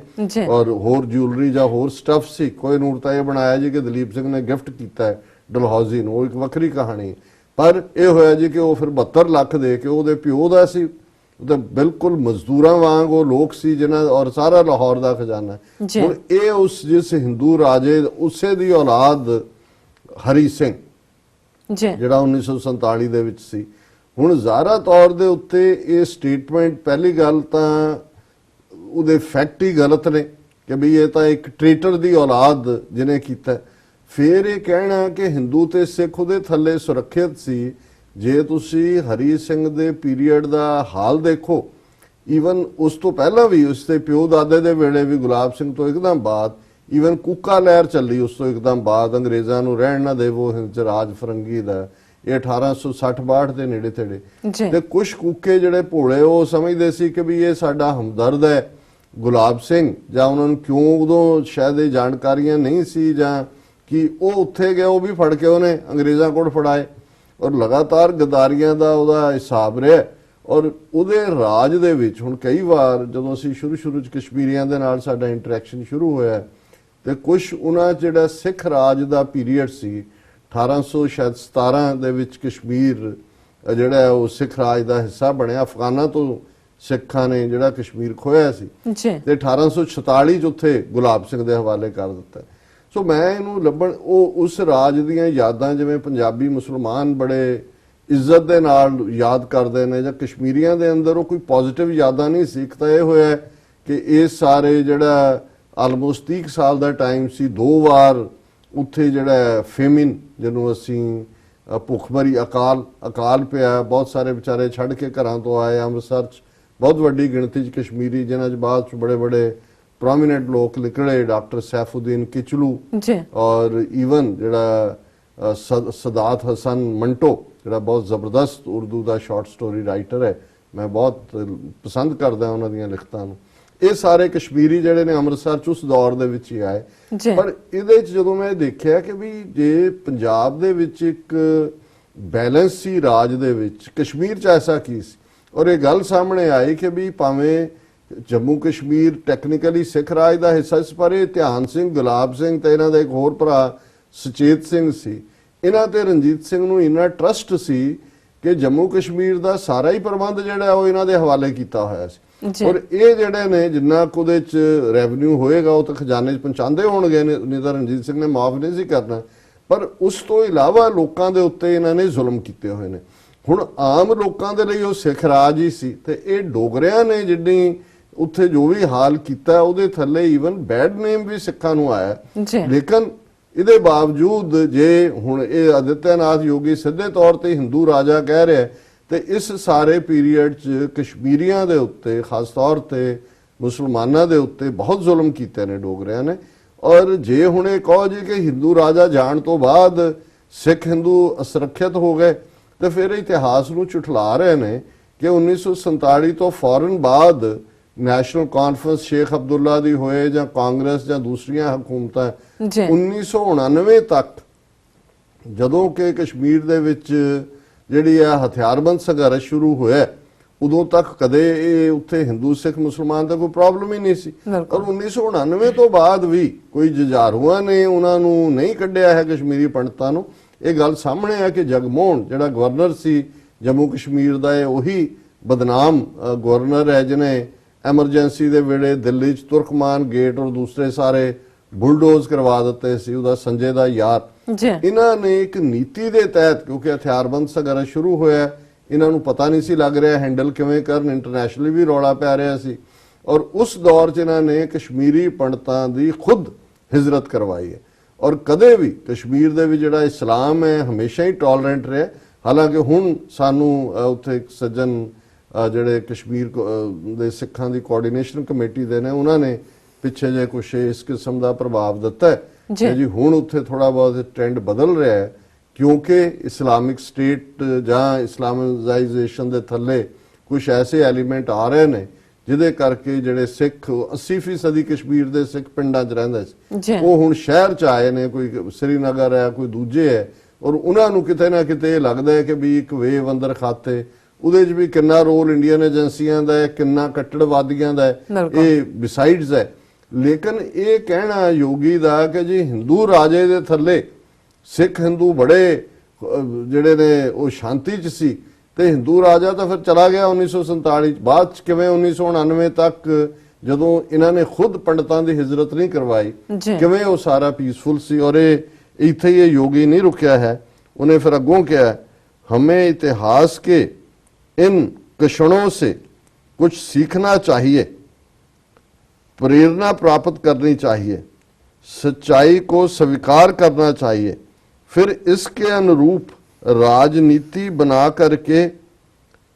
ਔਰ ਹੋਰ ਜਿਊਲਰੀ ਜਾਂ ਹੋਰ ਸਟਫ ਸੀ। ਕੋਹਿਨੂਰ ਤਾਂ ਇਹ ਬਣਾਇਆ ਜੀ ਕਿ ਦਲੀਪ ਸਿੰਘ ਨੇ ਗਿਫਟ ਕੀਤਾ ਹੈ ਡਲਹੌਜ਼ੀ ਨੂੰ, ਉਹ ਇੱਕ ਵੱਖਰੀ ਕਹਾਣੀ। ਪਰ ਇਹ ਹੋਇਆ ਜੀ ਕਿ ਉਹ ਫਿਰ 72 ਲੱਖ ਦੇ ਕੇ, ਉਹਦੇ ਪਿਓ ਦਾ ਸੀ, ਤੇ ਬਿਲਕੁਲ ਮਜ਼ਦੂਰਾਂ ਵਾਂਗ ਉਹ ਲੋਕ ਸੀ ਜਿਨ੍ਹਾਂ, ਔਰ ਸਾਰਾ ਲਾਹੌਰ ਦਾ ਖਜ਼ਾਨਾ। ਹੁਣ ਇਹ ਉਸ ਜਿਸ ਹਿੰਦੂ ਰਾਜੇ ਉਸੇ ਦੀ ਔਲਾਦ ਹਰੀ ਸਿੰਘ ਜਿਹੜਾ 1947 ਦੇ ਵਿੱਚ ਸੀ। ਹੁਣ ਜ਼ਾਹਰਾ ਤੌਰ ਦੇ ਉੱਤੇ ਇਹ ਸਟੇਟਮੈਂਟ, ਪਹਿਲੀ ਗੱਲ ਤਾਂ ਉਹਦੇ ਫੈਕਟ ਹੀ ਗਲਤ ਨੇ ਕਿ ਵੀ ਇਹ ਤਾਂ ਇੱਕ ਟ੍ਰੇਟਰ ਦੀ ਔਲਾਦ ਜਿਹਨੇ ਕੀਤਾ। ਫਿਰ ਇਹ ਕਹਿਣਾ ਕਿ ਹਿੰਦੂ ਤੇ ਸਿੱਖ ਉਹਦੇ ਥੱਲੇ ਸੁਰੱਖਿਅਤ ਸੀ। ਜੇ ਤੁਸੀਂ ਹਰੀ ਸਿੰਘ ਦੇ ਪੀਰੀਅਡ ਦਾ ਹਾਲ ਦੇਖੋ, ਈਵਨ ਉਸ ਤੋਂ ਪਹਿਲਾਂ ਵੀ, ਉਸ ਦੇ ਪਿਓ ਦਾਦੇ ਦੇ ਵੇਲੇ ਵੀ, ਗੁਲਾਬ ਸਿੰਘ ਤੋਂ ਇੱਕਦਮ ਬਾਅਦ, ਈਵਨ ਕੂਕਾ ਲਹਿਰ ਚੱਲੀ ਉਸ ਤੋਂ ਇੱਕਦਮ ਬਾਅਦ, ਅੰਗਰੇਜ਼ਾਂ ਨੂੰ ਰਹਿਣ ਨਾ ਦੇਵੋ ਹਿੰਦ ਚ ਰਾਜ ਫਰੰਗੀ ਦਾ, ਇਹ 1860-62 ਦੇ ਨੇੜੇ ਤੇੜੇ। ਤੇ ਕੁਝ ਕੂਕੇ ਜਿਹੜੇ ਭੋਲੇ ਉਹ ਸਮਝਦੇ ਸੀ ਕਿ ਵੀ ਇਹ ਸਾਡਾ ਹਮਦਰਦ ਹੈ, ਗੁਲਾਬ ਸਿੰਘ ਜਾਂ ਉਹਨਾਂ ਨੂੰ ਕਿਉਂ ਉਦੋਂ ਸ਼ਾਇਦ ਇਹ ਜਾਣਕਾਰੀਆਂ ਨਹੀਂ ਸੀ, ਜਾਂ ਕਿ ਉਹ ਉੱਥੇ ਗਿਆ ਉਹ ਵੀ ਫੜ ਕੇ ਉਹਨੇ ਅੰਗਰੇਜ਼ਾਂ ਕੋਲ ਫੜਾਏ, ਔਰ ਲਗਾਤਾਰ ਗਦਾਰੀਆਂ ਦਾ ਉਹਦਾ ਹਿਸਾਬ ਰਿਹਾ। ਔਰ ਉਹਦੇ ਰਾਜ ਦੇ ਵਿੱਚ ਹੁਣ ਕਈ ਵਾਰ ਜਦੋਂ ਅਸੀਂ ਸ਼ੁਰੂ 'ਚ ਕਸ਼ਮੀਰੀਆਂ ਦੇ ਨਾਲ ਸਾਡਾ ਇੰਟਰੈਕਸ਼ਨ ਸ਼ੁਰੂ ਹੋਇਆ ਤੇ ਕੁਝ ਉਹਨਾਂ ਜਿਹੜਾ ਸਿੱਖ ਰਾਜ ਦਾ ਪੀਰੀਅਡ ਸੀ 1817 ਦੇ ਵਿੱਚ ਕਸ਼ਮੀਰ ਜਿਹੜਾ ਉਹ ਸਿੱਖ ਰਾਜ ਦਾ ਹਿੱਸਾ ਬਣਿਆ। ਅਫਗਾਨਾਂ ਤੋਂ ਸਿੱਖਾਂ ਨੇ ਜਿਹੜਾ ਕਸ਼ਮੀਰ ਖੋਇਆ ਸੀ ਤੇ 1846 ਚ ਉੱਥੇ ਗੁਲਾਬ ਸਿੰਘ ਦੇ ਹਵਾਲੇ ਕਰ ਦਿੱਤਾ। ਸੋ ਮੈਂ ਇਹਨੂੰ ਲੱਭਣ ਉਹ ਉਸ ਰਾਜ ਦੀਆਂ ਯਾਦਾਂ ਜਿਵੇਂ ਪੰਜਾਬੀ ਮੁਸਲਮਾਨ ਬੜੇ ਇੱਜ਼ਤ ਦੇ ਨਾਲ ਯਾਦ ਕਰਦੇ ਨੇ, ਜਾਂ ਕਸ਼ਮੀਰੀਆਂ ਦੇ ਅੰਦਰ ਉਹ ਕੋਈ ਪੋਜ਼ਿਟਿਵ ਯਾਦਾਂ ਨਹੀਂ ਸੀ। ਇੱਕ ਤਾਂ ਇਹ ਹੋਇਆ ਕਿ ਇਹ ਸਾਰੇ ਜਿਹੜਾ ਆਲਮੋਸਟ 30 ਸਾਲ ਦਾ ਟਾਈਮ ਸੀ, 2 ਵਾਰ ਉੱਥੇ ਜਿਹੜਾ ਫੇਮਿਨ ਜਿਹਨੂੰ ਅਸੀਂ ਭੁੱਖਮਰੀ ਅਕਾਲ ਪਿਆ, ਬਹੁਤ ਸਾਰੇ ਵਿਚਾਰੇ ਛੱਡ ਕੇ ਘਰਾਂ ਤੋਂ ਆਏ। ਅੰਮ੍ਰਿਤਸਰ 'ਚ ਬਹੁਤ ਵੱਡੀ ਗਿਣਤੀ 'ਚ ਕਸ਼ਮੀਰੀ ਜਿਨ੍ਹਾਂ 'ਚ ਬਾਅਦ 'ਚ ਬੜੇ ਪ੍ਰੋਮੀਨੈਂਟ ਲੋਕ ਨਿਕਲੇ, ਡਾਕਟਰ ਸੈਫੁਦੀਨ ਕਿਚਲੂ ਔਰ ਈਵਨ ਜਿਹੜਾ ਸਦਾਤ ਹਸਨ ਮੰਟੋ ਜਿਹੜਾ ਬਹੁਤ ਜ਼ਬਰਦਸਤ ਉਰਦੂ ਦਾ ਸ਼ਾਰਟ ਸਟੋਰੀ ਰਾਈਟਰ ਹੈ, ਮੈਂ ਬਹੁਤ ਪਸੰਦ ਕਰਦਾ ਉਹਨਾਂ ਦੀਆਂ ਲਿਖਤਾਂ ਨੂੰ। ਇਹ ਸਾਰੇ ਕਸ਼ਮੀਰੀ ਜਿਹੜੇ ਨੇ ਅੰਮ੍ਰਿਤਸਰ 'ਚ ਉਸ ਦੌਰ ਦੇ ਵਿੱਚ ਹੀ ਆਏ। ਪਰ ਇਹਦੇ 'ਚ ਜਦੋਂ ਮੈਂ ਦੇਖਿਆ ਕਿ ਵੀ ਜੇ ਪੰਜਾਬ ਦੇ ਵਿੱਚ ਇੱਕ ਬੈਲੈਂਸ ਸੀ ਰਾਜ ਦੇ ਵਿੱਚ, ਕਸ਼ਮੀਰ 'ਚ ਐਸਾ ਕੀ ਸੀ? ਔਰ ਇਹ ਗੱਲ ਸਾਹਮਣੇ ਆਈ ਕਿ ਵੀ ਭਾਵੇਂ ਜੰਮੂ ਕਸ਼ਮੀਰ ਟੈਕਨੀਕਲੀ ਸਿੱਖ ਰਾਜ ਦਾ ਹਿੱਸਾ ਸੀ, ਪਰ ਇਹ ਧਿਆਨ ਸਿੰਘ, ਗੁਲਾਬ ਸਿੰਘ ਤੇ ਇਹਨਾਂ ਦਾ ਇੱਕ ਹੋਰ ਭਰਾ ਸੁਚੇਤ ਸਿੰਘ ਸੀ, ਇਹਨਾਂ ਤੇ ਰਣਜੀਤ ਸਿੰਘ ਨੂੰ ਇੰਨਾ ਟਰਸਟ ਸੀ ਕਿ ਜੰਮੂ ਕਸ਼ਮੀਰ ਦਾ ਸਾਰਾ ਹੀ ਪ੍ਰਬੰਧ ਜਿਹੜਾ ਉਹ ਇਹਨਾਂ ਦੇ ਹਵਾਲੇ ਕੀਤਾ ਹੋਇਆ ਸੀ। ਔਰ ਇਹ ਜਿਹੜੇ ਨੇ ਜਿੰਨਾ ਕੁ ਉਹਦੇ ਚ ਰੈਵਨਿਊ ਹੋਏਗਾ ਉਹ ਤਾਂ ਖਜ਼ਾਨੇ 'ਚ ਪਹੁੰਚਾਉਂਦੇ ਹੋਣਗੇ, ਨਹੀਂ ਤਾਂ ਰਣਜੀਤ ਸਿੰਘ ਨੇ ਮਾਫ ਨਹੀਂ ਸੀ ਕਰਨਾ। ਪਰ ਉਸ ਤੋਂ ਇਲਾਵਾ ਲੋਕਾਂ ਦੇ ਉੱਤੇ ਇਹਨਾਂ ਨੇ ਜ਼ੁਲਮ ਕੀਤੇ ਹੋਏ ਨੇ। ਹੁਣ ਆਮ ਲੋਕਾਂ ਦੇ ਲਈ ਉਹ ਸਿੱਖ ਰਾਜ ਹੀ ਸੀ, ਤੇ ਇਹ ਡੋਗਰਿਆਂ ਨੇ ਜਿੰਨੀ ਉੱਥੇ ਜੋ ਵੀ ਹਾਲ ਕੀਤਾ ਉਹਦੇ ਥੱਲੇ ਈਵਨ ਬੈਡ ਨੇਮ ਵੀ ਸਿੱਖਾਂ ਨੂੰ ਆਇਆ। ਲੇਕਿਨ ਇਹਦੇ ਬਾਵਜੂਦ ਜੇ ਹੁਣ ਇਹ ਆਦਿੱਤਿਆਨਾਥ ਯੋਗੀ ਸਿੱਧੇ ਤੌਰ ਤੇ ਹਿੰਦੂ ਰਾਜਾ ਕਹਿ ਰਿਹਾ, ਤੇ ਇਸ ਸਾਰੇ ਪੀਰੀਅਡ 'ਚ ਕਸ਼ਮੀਰੀਆਂ ਦੇ ਉੱਤੇ ਖਾਸ ਤੌਰ ਤੇ ਮੁਸਲਮਾਨਾਂ ਦੇ ਉੱਤੇ ਬਹੁਤ ਜ਼ੁਲਮ ਕੀਤੇ ਨੇ ਡੋਗਰਿਆਂ ਨੇ। ਔਰ ਜੇ ਹੁਣ ਇਹ ਕਹੋ ਜੀ ਕਿ ਹਿੰਦੂ ਰਾਜਾ ਜਾਣ ਤੋਂ ਬਾਅਦ ਸਿੱਖ ਹਿੰਦੂ ਅਸੁਰੱਖਿਅਤ ਹੋ ਗਏ, ਤੇ ਫਿਰ ਇਤਿਹਾਸ ਨੂੰ ਝੁਠਲਾ ਰਹੇ ਨੇ ਕਿ 1947 ਤੋਂ ਫੌਰਨ ਬਾਅਦ ਨੈਸ਼ਨਲ ਕਾਨਫਰੰਸ ਸ਼ੇਖ ਅਬਦੁੱਲਾ ਦੀ ਹੋਏ ਜਾਂ ਕਾਂਗਰਸ ਜਾਂ ਦੂਸਰੀਆਂ ਹਕੂਮਤਾਂ 1999 ਤੱਕ ਜਦੋਂ ਕਿ ਕਸ਼ਮੀਰ ਦੇ ਵਿੱਚ ਜਿਹੜੀ ਆ ਹਥਿਆਰਬੰਦ ਸੰਘਰਸ਼ ਸ਼ੁਰੂ ਹੋਇਆ, ਉਦੋਂ ਤੱਕ ਕਦੇ ਇਹ ਉੱਥੇ ਹਿੰਦੂ ਸਿੱਖ ਮੁਸਲਮਾਨ ਦਾ ਕੋਈ ਪ੍ਰੋਬਲਮ ਹੀ ਨਹੀਂ ਸੀ। ਔਰ 1999 ਤੋਂ ਬਾਅਦ ਵੀ ਕੋਈ ਜੁਝਾਰੂਆਂ ਨੇ ਉਹਨਾਂ ਨੂੰ ਨਹੀਂ ਕੱਢਿਆ ਹੈ ਕਸ਼ਮੀਰੀ ਪੰਡਤਾਂ ਨੂੰ। ਇਹ ਗੱਲ ਸਾਹਮਣੇ ਆ ਕਿ ਜਗਮੋਹਨ ਜਿਹੜਾ ਗਵਰਨਰ ਸੀ ਜੰਮੂ ਕਸ਼ਮੀਰ ਦਾ, ਇਹ ਉਹੀ ਬਦਨਾਮ ਗਵਰਨਰ ਹੈ ਜਿਹਨੇ ਐਮਰਜੈਂਸੀ ਦੇ ਵੇਲੇ ਦਿੱਲੀ 'ਚ ਤੁਰਕਮਾਨ ਗੇਟ ਔਰ ਦੂਸਰੇ ਸਾਰੇ ਬੁਲਡੋਜ਼ ਕਰਵਾ ਦਿੱਤੇ ਸੀ, ਉਹਦਾ ਸੰਜੇ ਦਾ ਯਾਰ। ਇਹਨਾਂ ਨੇ ਇੱਕ ਨੀਤੀ ਦੇ ਤਹਿਤ, ਕਿਉਂਕਿ ਹਥਿਆਰਬੰਦ ਸੰਘਰਸ਼ ਸ਼ੁਰੂ ਹੋਇਆ, ਇਹਨਾਂ ਨੂੰ ਪਤਾ ਨਹੀਂ ਸੀ ਲੱਗ ਰਿਹਾ ਹੈਂਡਲ ਕਿਵੇਂ ਕਰਨ, ਇੰਟਰਨੈਸ਼ਨਲੀ ਵੀ ਰੌਲਾ ਪੈ ਰਿਹਾ ਸੀ, ਔਰ ਉਸ ਦੌਰ 'ਚ ਇਹਨਾਂ ਨੇ ਕਸ਼ਮੀਰੀ ਪੰਡਤਾਂ ਦੀ ਖੁਦ ਹਿਜਰਤ ਕਰਵਾਈ ਹੈ। ਔਰ ਕਦੇ ਵੀ ਕਸ਼ਮੀਰ ਦੇ ਵਿੱਚ ਜਿਹੜਾ ਇਸਲਾਮ ਹੈ ਹਮੇਸ਼ਾ ਹੀ ਟੋਲਰੈਂਟ ਰਿਹਾ। ਹਾਲਾਂਕਿ ਹੁਣ ਸਾਨੂੰ ਉੱਥੇ ਇੱਕ ਸੱਜਣ ਜਿਹੜੇ ਕਸ਼ਮੀਰ ਦੇ ਸਿੱਖਾਂ ਦੀ ਕੋਆਰਡੀਨੇਸ਼ਨ ਕਮੇਟੀ ਦੇ ਨੇ, ਉਹਨਾਂ ਨੇ ਪਿੱਛੇ ਜੇ ਕੁਛ ਇਸ ਕਿਸਮ ਦਾ ਪ੍ਰਭਾਵ ਦਿੱਤਾ ਹੈ ਜੀ। ਹੁਣ ਉੱਥੇ ਥੋੜਾ ਬਹੁਤ ਟ੍ਰੈਂਡ ਬਦਲ ਰਿਹਾ ਹੈ, ਕਿਉਂਕਿ ਇਸਲਾਮਿਕ ਸਟੇਟ ਜਾਂ ਇਸਲਾਮਾਈਜੇਸ਼ਨ ਦੇ ਥੱਲੇ ਕੁਝ ਐਸੇ ਐਲੀਮੈਂਟ ਆ ਰਹੇ ਨੇ ਜਿਹਦੇ ਕਰਕੇ ਜਿਹੜੇ ਸਿੱਖ 80% ਕਸ਼ਮੀਰ ਦੇ ਸਿੱਖ ਪਿੰਡਾਂ 'ਚ ਰਹਿੰਦੇ ਸੀ, ਉਹ ਹੁਣ ਸ਼ਹਿਰ 'ਚ ਆਏ ਨੇ, ਕੋਈ ਸ੍ਰੀਨਗਰ ਹੈ, ਕੋਈ ਦੂਜੇ ਹੈ, ਔਰ ਉਹਨਾਂ ਨੂੰ ਕਿਤੇ ਨਾ ਕਿਤੇ ਇਹ ਲੱਗਦਾ ਹੈ ਕਿ ਵੀ ਇੱਕ ਵੇਵ ਅੰਦਰ ਖਾਤੇ, ਉਹਦੇ 'ਚ ਵੀ ਕਿੰਨਾ ਰੋਲ ਇੰਡੀਅਨ ਏਜੰਸੀਆਂ ਦਾ ਹੈ, ਕਿੰਨਾ ਕੱਟੜਵਾਦੀਆਂ ਦਾ ਹੈ, ਇਹ ਬਿਸਾਈਡਸ ਹੈ। ਲੇਕਿਨ ਇਹ ਕਹਿਣਾ ਯੋਗੀ ਦਾ ਕਿ ਜੀ ਹਿੰਦੂ ਰਾਜੇ ਦੇ ਥੱਲੇ ਸਿੱਖ ਹਿੰਦੂ ਬੜੇ ਜਿਹੜੇ ਨੇ ਉਹ ਸ਼ਾਂਤੀ 'ਚ ਸੀ, ਤੇ ਹਿੰਦੂ ਰਾਜਾ ਤਾਂ ਫਿਰ ਚਲਾ ਗਿਆ 1947 ਚ, ਬਾਅਦ 'ਚ ਕਿਵੇਂ 1999 ਤੱਕ ਜਦੋਂ ਇਹਨਾਂ ਨੇ ਖੁਦ ਪੰਡਤਾਂ ਦੀ ਹਿਜਰਤ ਨਹੀਂ ਕਰਵਾਈ, ਕਿਵੇਂ ਉਹ ਸਾਰਾ ਪੀਸਫੁਲ ਸੀ। ਔਰ ਇਹ ਇੱਥੇ ਹੀ ਯੋਗੀ ਨਹੀਂ ਰੁਕਿਆ ਹੈ, ਉਹਨੇ ਫਿਰ ਅੱਗੋਂ ਕਿਹਾ, ਹमें इतिहास के इन क्षणों से कुछ सीखना चाहिए, प्रेरणा प्राप्त करनी चाहिए, सच्चाई को स्वीकार करना चाहिए, फिर इसके अनुरूप राजनीति बना करके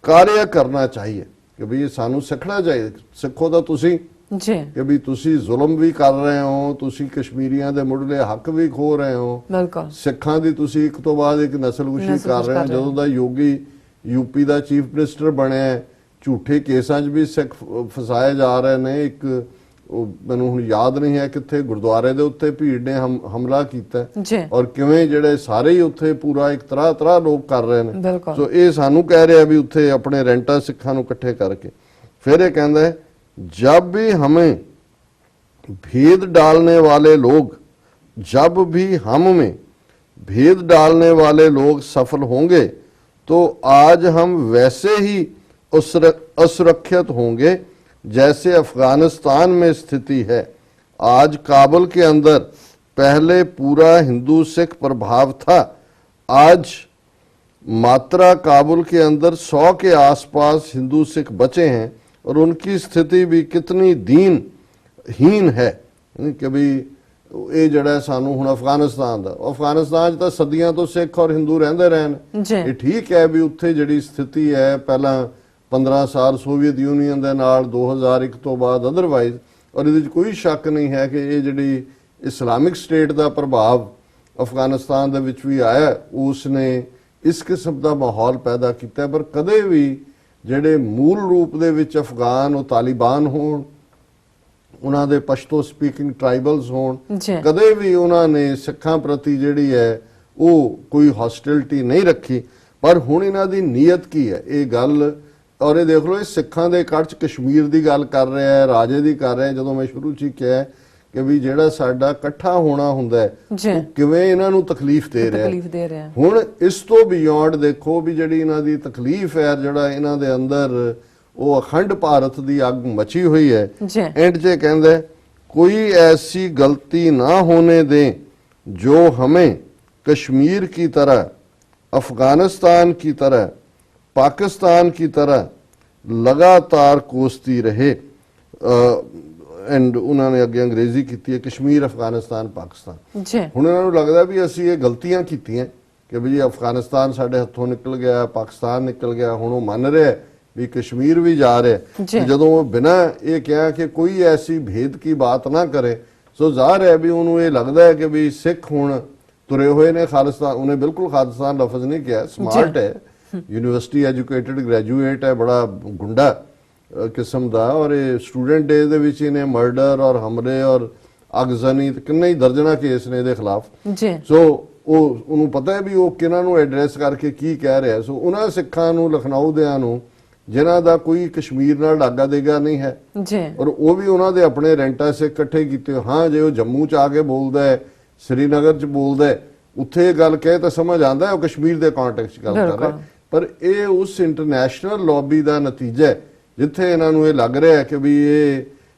कार्य करना चाहिए। कि भाई सानू सीखना चाहिए, सिखो तो तुसी कि भी तुसी जुल्म भी कर रहे हो, तुसी कश्मीरियां दे मुढ़ले हक भी खो रहे हो, सिखां दी तुसी एक तो बाद एक नस्लकुशी कर रहे हो। जदों दा योगी यूपी का चीफ मिनिस्टर बने ਝੂਠੇ ਕੇਸਾਂ 'ਚ ਵੀ ਸਿੱਖ ਫਸਾਏ ਜਾ ਰਹੇ ਨੇ। ਇੱਕ ਮੈਨੂੰ ਹੁਣ ਯਾਦ ਨਹੀਂ ਹੈ ਕਿੱਥੇ ਗੁਰਦੁਆਰੇ ਦੇ ਉੱਤੇ ਭੀੜ ਨੇ ਹਮਲਾ ਕੀਤਾ ਔਰ ਕਿਵੇਂ ਜਿਹੜੇ ਸਾਰੇ ਹੀ ਉੱਥੇ ਪੂਰਾ ਇੱਕ ਤਰ੍ਹਾਂ ਲੋਕ ਕਰ ਰਹੇ ਨੇ। ਸੋ ਇਹ ਸਾਨੂੰ ਕਹਿ ਰਿਹਾ ਵੀ ਉੱਥੇ ਆਪਣੇ ਰੈਂਟਾ ਸਿੱਖਾਂ ਨੂੰ ਇਕੱਠੇ ਕਰਕੇ ਫਿਰ ਇਹ ਕਹਿੰਦਾ ਹੈ जब भी हमें भेद डालने वाले लोग जब भी हम में भेद डालने वाले लोग सफल होंगे तो आज हम वैसे ही असुरक्षित होंगे जैसे अफगानिस्तान में स्थिति है। आज काबुल के अंदर पहले पूरा हिंदू सिख प्रभाव था, आज मात्रा काबुल के अंदर 100 के आसपास हिंदू सिख बचे हैं और उनकी स्थिति भी कितनी दीनहीन है कि भी ਇਹ ਜਿਹੜਾ ਸਾਨੂੰ ਹੁਣ ਅਫਗਾਨਿਸਤਾਨ ਦਾ ਅਫਗਾਨਿਸਤਾਨ 'ਚ ਤਾਂ ਸਦੀਆਂ ਤੋਂ ਸਿੱਖ ਔਰ ਹਿੰਦੂ ਰਹਿੰਦੇ ਰਹੇ ਨੇ। ਇਹ ਠੀਕ ਹੈ ਵੀ ਉੱਥੇ ਜਿਹੜੀ ਸਥਿਤੀ ਹੈ ਪਹਿਲਾਂ 15 ਸਾਲ ਸੋਵੀਅਤ ਯੂਨੀਅਨ ਦੇ ਨਾਲ 2001 ਤੋਂ ਬਾਅਦ ਅਦਰਵਾਈਜ਼ ਔਰ ਇਹਦੇ 'ਚ ਕੋਈ ਸ਼ੱਕ ਨਹੀਂ ਹੈ ਕਿ ਇਹ ਜਿਹੜੀ ਇਸਲਾਮਿਕ ਸਟੇਟ ਦਾ ਪ੍ਰਭਾਵ ਅਫਗਾਨਿਸਤਾਨ ਦੇ ਵਿੱਚ ਵੀ ਆਇਆ ਉਸ ਨੇ ਇਸ ਕਿਸਮ ਦਾ ਮਾਹੌਲ ਪੈਦਾ ਕੀਤਾ। ਪਰ ਕਦੇ ਵੀ ਜਿਹੜੇ ਮੂਲ ਰੂਪ ਦੇ ਵਿੱਚ ਅਫਗਾਨ ਉਹ ਤਾਲਿਬਾਨ ਹੋਣ, ਉਹਨਾਂ ਦੇ ਪਸ਼ਤੋ ਸਪੀਕਿੰਗ ਟ੍ਰਾਈਬਲਸ ਹੋਣ, ਕਦੇ ਵੀ ਉਹਨਾਂ ਨੇ ਸਿੱਖਾਂ ਪ੍ਰਤੀ ਜਿਹੜੀ ਹੈ ਉਹ ਕੋਈ ਹੌਸਟਿਲਿਟੀ ਨਹੀਂ ਰੱਖੀ। ਪਰ ਹੁਣ ਇਹਨਾਂ ਦੀ ਨੀਅਤ ਕੀ ਹੈ ਇਹ ਗੱਲ, ਔਰ ਇਹ ਦੇਖ ਲਓ ਇਹ ਸਿੱਖਾਂ ਦੇ ਇਕੱਠ 'ਚ ਕਸ਼ਮੀਰ ਦੀ ਗੱਲ ਕਰ ਰਿਹਾ ਹੈ, ਰਾਜੇ ਦੀ ਕਰ ਰਿਹਾ। ਜਦੋਂ ਮੈਂ ਸ਼ੁਰੂ 'ਚ ਹੀ ਕਿਹਾ ਕਿ ਵੀ ਜਿਹੜਾ ਸਾਡਾ ਇਕੱਠਾ ਹੋਣਾ ਹੁੰਦਾ ਹੈ ਉਹ ਕਿਵੇਂ ਇਹਨਾਂ ਨੂੰ ਤਕਲੀਫ ਦੇ ਰਿਹਾ। ਹੁਣ ਇਸ ਤੋਂ ਬਿਯੋਂਡ ਦੇਖੋ ਵੀ ਜਿਹੜੀ ਇਹਨਾਂ ਦੀ ਤਕਲੀਫ ਹੈ, ਜਿਹੜਾ ਇਹਨਾਂ ਦੇ ਅੰਦਰ ਉਹ ਅਖੰਡ ਭਾਰਤ ਦੀ ਅੱਗ ਮਚੀ ਹੋਈ ਹੈ। ਐਂਡ 'ਚ ਕਹਿੰਦਾ ਕੋਈ ਐਸੀ ਗਲਤੀ ਨਾ ਹੋने दें जो हमें कश्मीर की तरह, अफगानिस्तान की तरह, पाकिस्तान की तरह लगातार कोसती रहे। एंड उन्होंने अगे अंग्रेजी की है कश्मीर, अफगानिस्तान, पाकिस्तान। हुण इन्हां नूं लगदा भी असीं ये गलतियां कीतियां कि भी अफगानिस्तान साडे हत्थों निकल गया, पाकिस्तान निकल गया, हुण वो मन रहा है भी कश्मीर भी जा रहे। जदों बिना ये कहा कि कोई ऐसी भेद की बात ना करे, सो जाहिर है भी उन्होंने ये लगता है कि भी सिख हुण तुरे हुए ने खालिस्तान। उन्हें बिल्कुल खालिस्तान लफज नहीं किया, स्मार्ट है, यूनिवर्सिटी एजुकेटेड ग्रैजुएट है, बड़ा गुंडा किस्म का। और ये स्टूडेंट डे दे विच इन्हें मर्डर और हमले और अगजनी किन्ने ही दर्जना केस ने इहदे खिलाफ। सो उन्होंने पता है भी वो किन्हां नूं एड्रैस करके की कह रहा है। सो उन्हां सिखां नूं लखनऊ दियां नूं जिन्हां दा कोई कश्मीर नाल लागा देगा नहीं है और वो भी उन्हां दे अपने रेंटा से इकट्ठे कीते। हाँ जे वो जम्मू च आके बोलदा है, श्रीनगर च बोलदा है, उत्थे ये गल कहे तो समझ आंदा है वो कश्मीर दे कॉन्टेक्स्ट च गल कर रहा है। पर ये उस इंटरनेशनल लॉबी का नतीजा है जिथे इन्हां नूं ये लग रहा है कि भी ये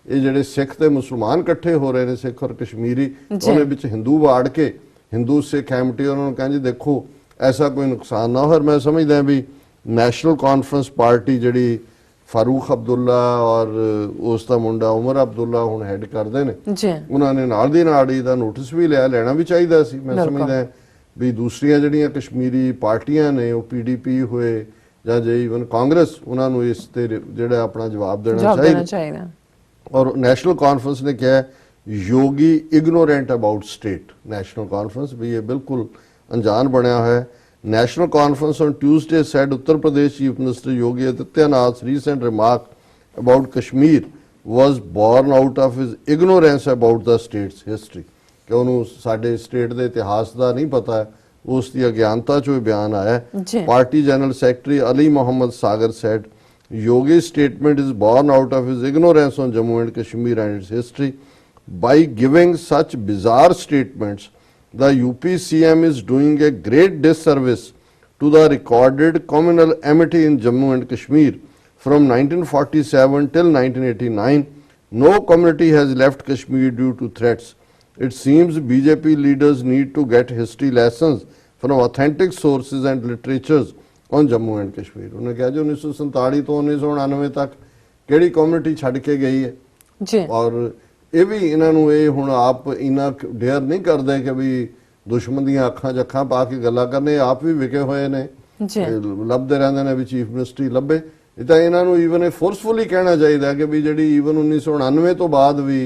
जिहड़े सिख ते मुसलमान इकट्ठे हो रहे हैं, सिख और कश्मीरी, उन्हें विच हिंदू वाड़ के हिंदू सिख एमटी उन्होंने कहा जी देखो ऐसा कोई नुकसान ना हो। और मैं समझदा भी नैशनल कॉन्फ्रेंस पार्टी जिहड़ी फारूक अब्दुल्ला और उसका मुंडा उमर अब्दुल्ला हुण हैड करदे ने, उन्होंने नाल दी नाल इहदा नोटिस भी लिया, लेना भी चाहिए सी। मैं समझदा भी दूसरियां जिहड़ियां कश्मीरी पार्टियां ने वो PDP होए ਜਾਂ ਜੇ ਈਵਨ ਕਾਂਗਰਸ ਉਹਨਾਂ ਨੂੰ ਇਸ ਤੇ ਜਿਹੜਾ ਆਪਣਾ ਜਵਾਬ ਦੇਣਾ ਚਾਹੀਦਾ। ਔਰ ਨੈਸ਼ਨਲ ਕਾਨਫਰੰਸ ਨੇ ਕਿਹਾ Yogi ignorant about state. National conference ਵੀ ਇਹ ਬਿਲਕੁਲ ਅਣਜਾਣ ਬਣਿਆ ਹੋਇਆ ਹੈ। National Conference on Tuesday said Uttar Pradesh Chief Minister Yogi Adityanath's recent remark about Kashmir was born out of his ignorance about the state's history। कि उन्होंने साडे स्टेट के इतिहास का नहीं पता है, उसकी अज्ञानता चो बयान आया। Party general secretary Ali Mohammad Sagar said Yogi's statement is born out of his ignorance on Jammu and Kashmir and its history. By giving such bizarre statements, the UP CM is doing a great disservice to the recorded communal amity in Jammu and Kashmir from 1947 till 1989. No community has left Kashmir due to threats. It seems BJP leaders need to get history lessons from authentic sources and literatures on Jammu and Kashmir. उन्होंने कहा जी 1947 तो 1999 तक केड़ी community छड़ के गई है। और ये भी इन्हों ये हुण आप इन्ना डेयर नहीं करते कि भी दुश्मन दी अखां च अखां पा के गल्लां करने, आप भी विके हुए ने, लभदे रहंदे ने भी चीफ मिनिस्ट्री लभे। तो इन्हों ईवन फोर्सफुली कहना चाहिए कि भी जी ईवन 1999 तो बाद भी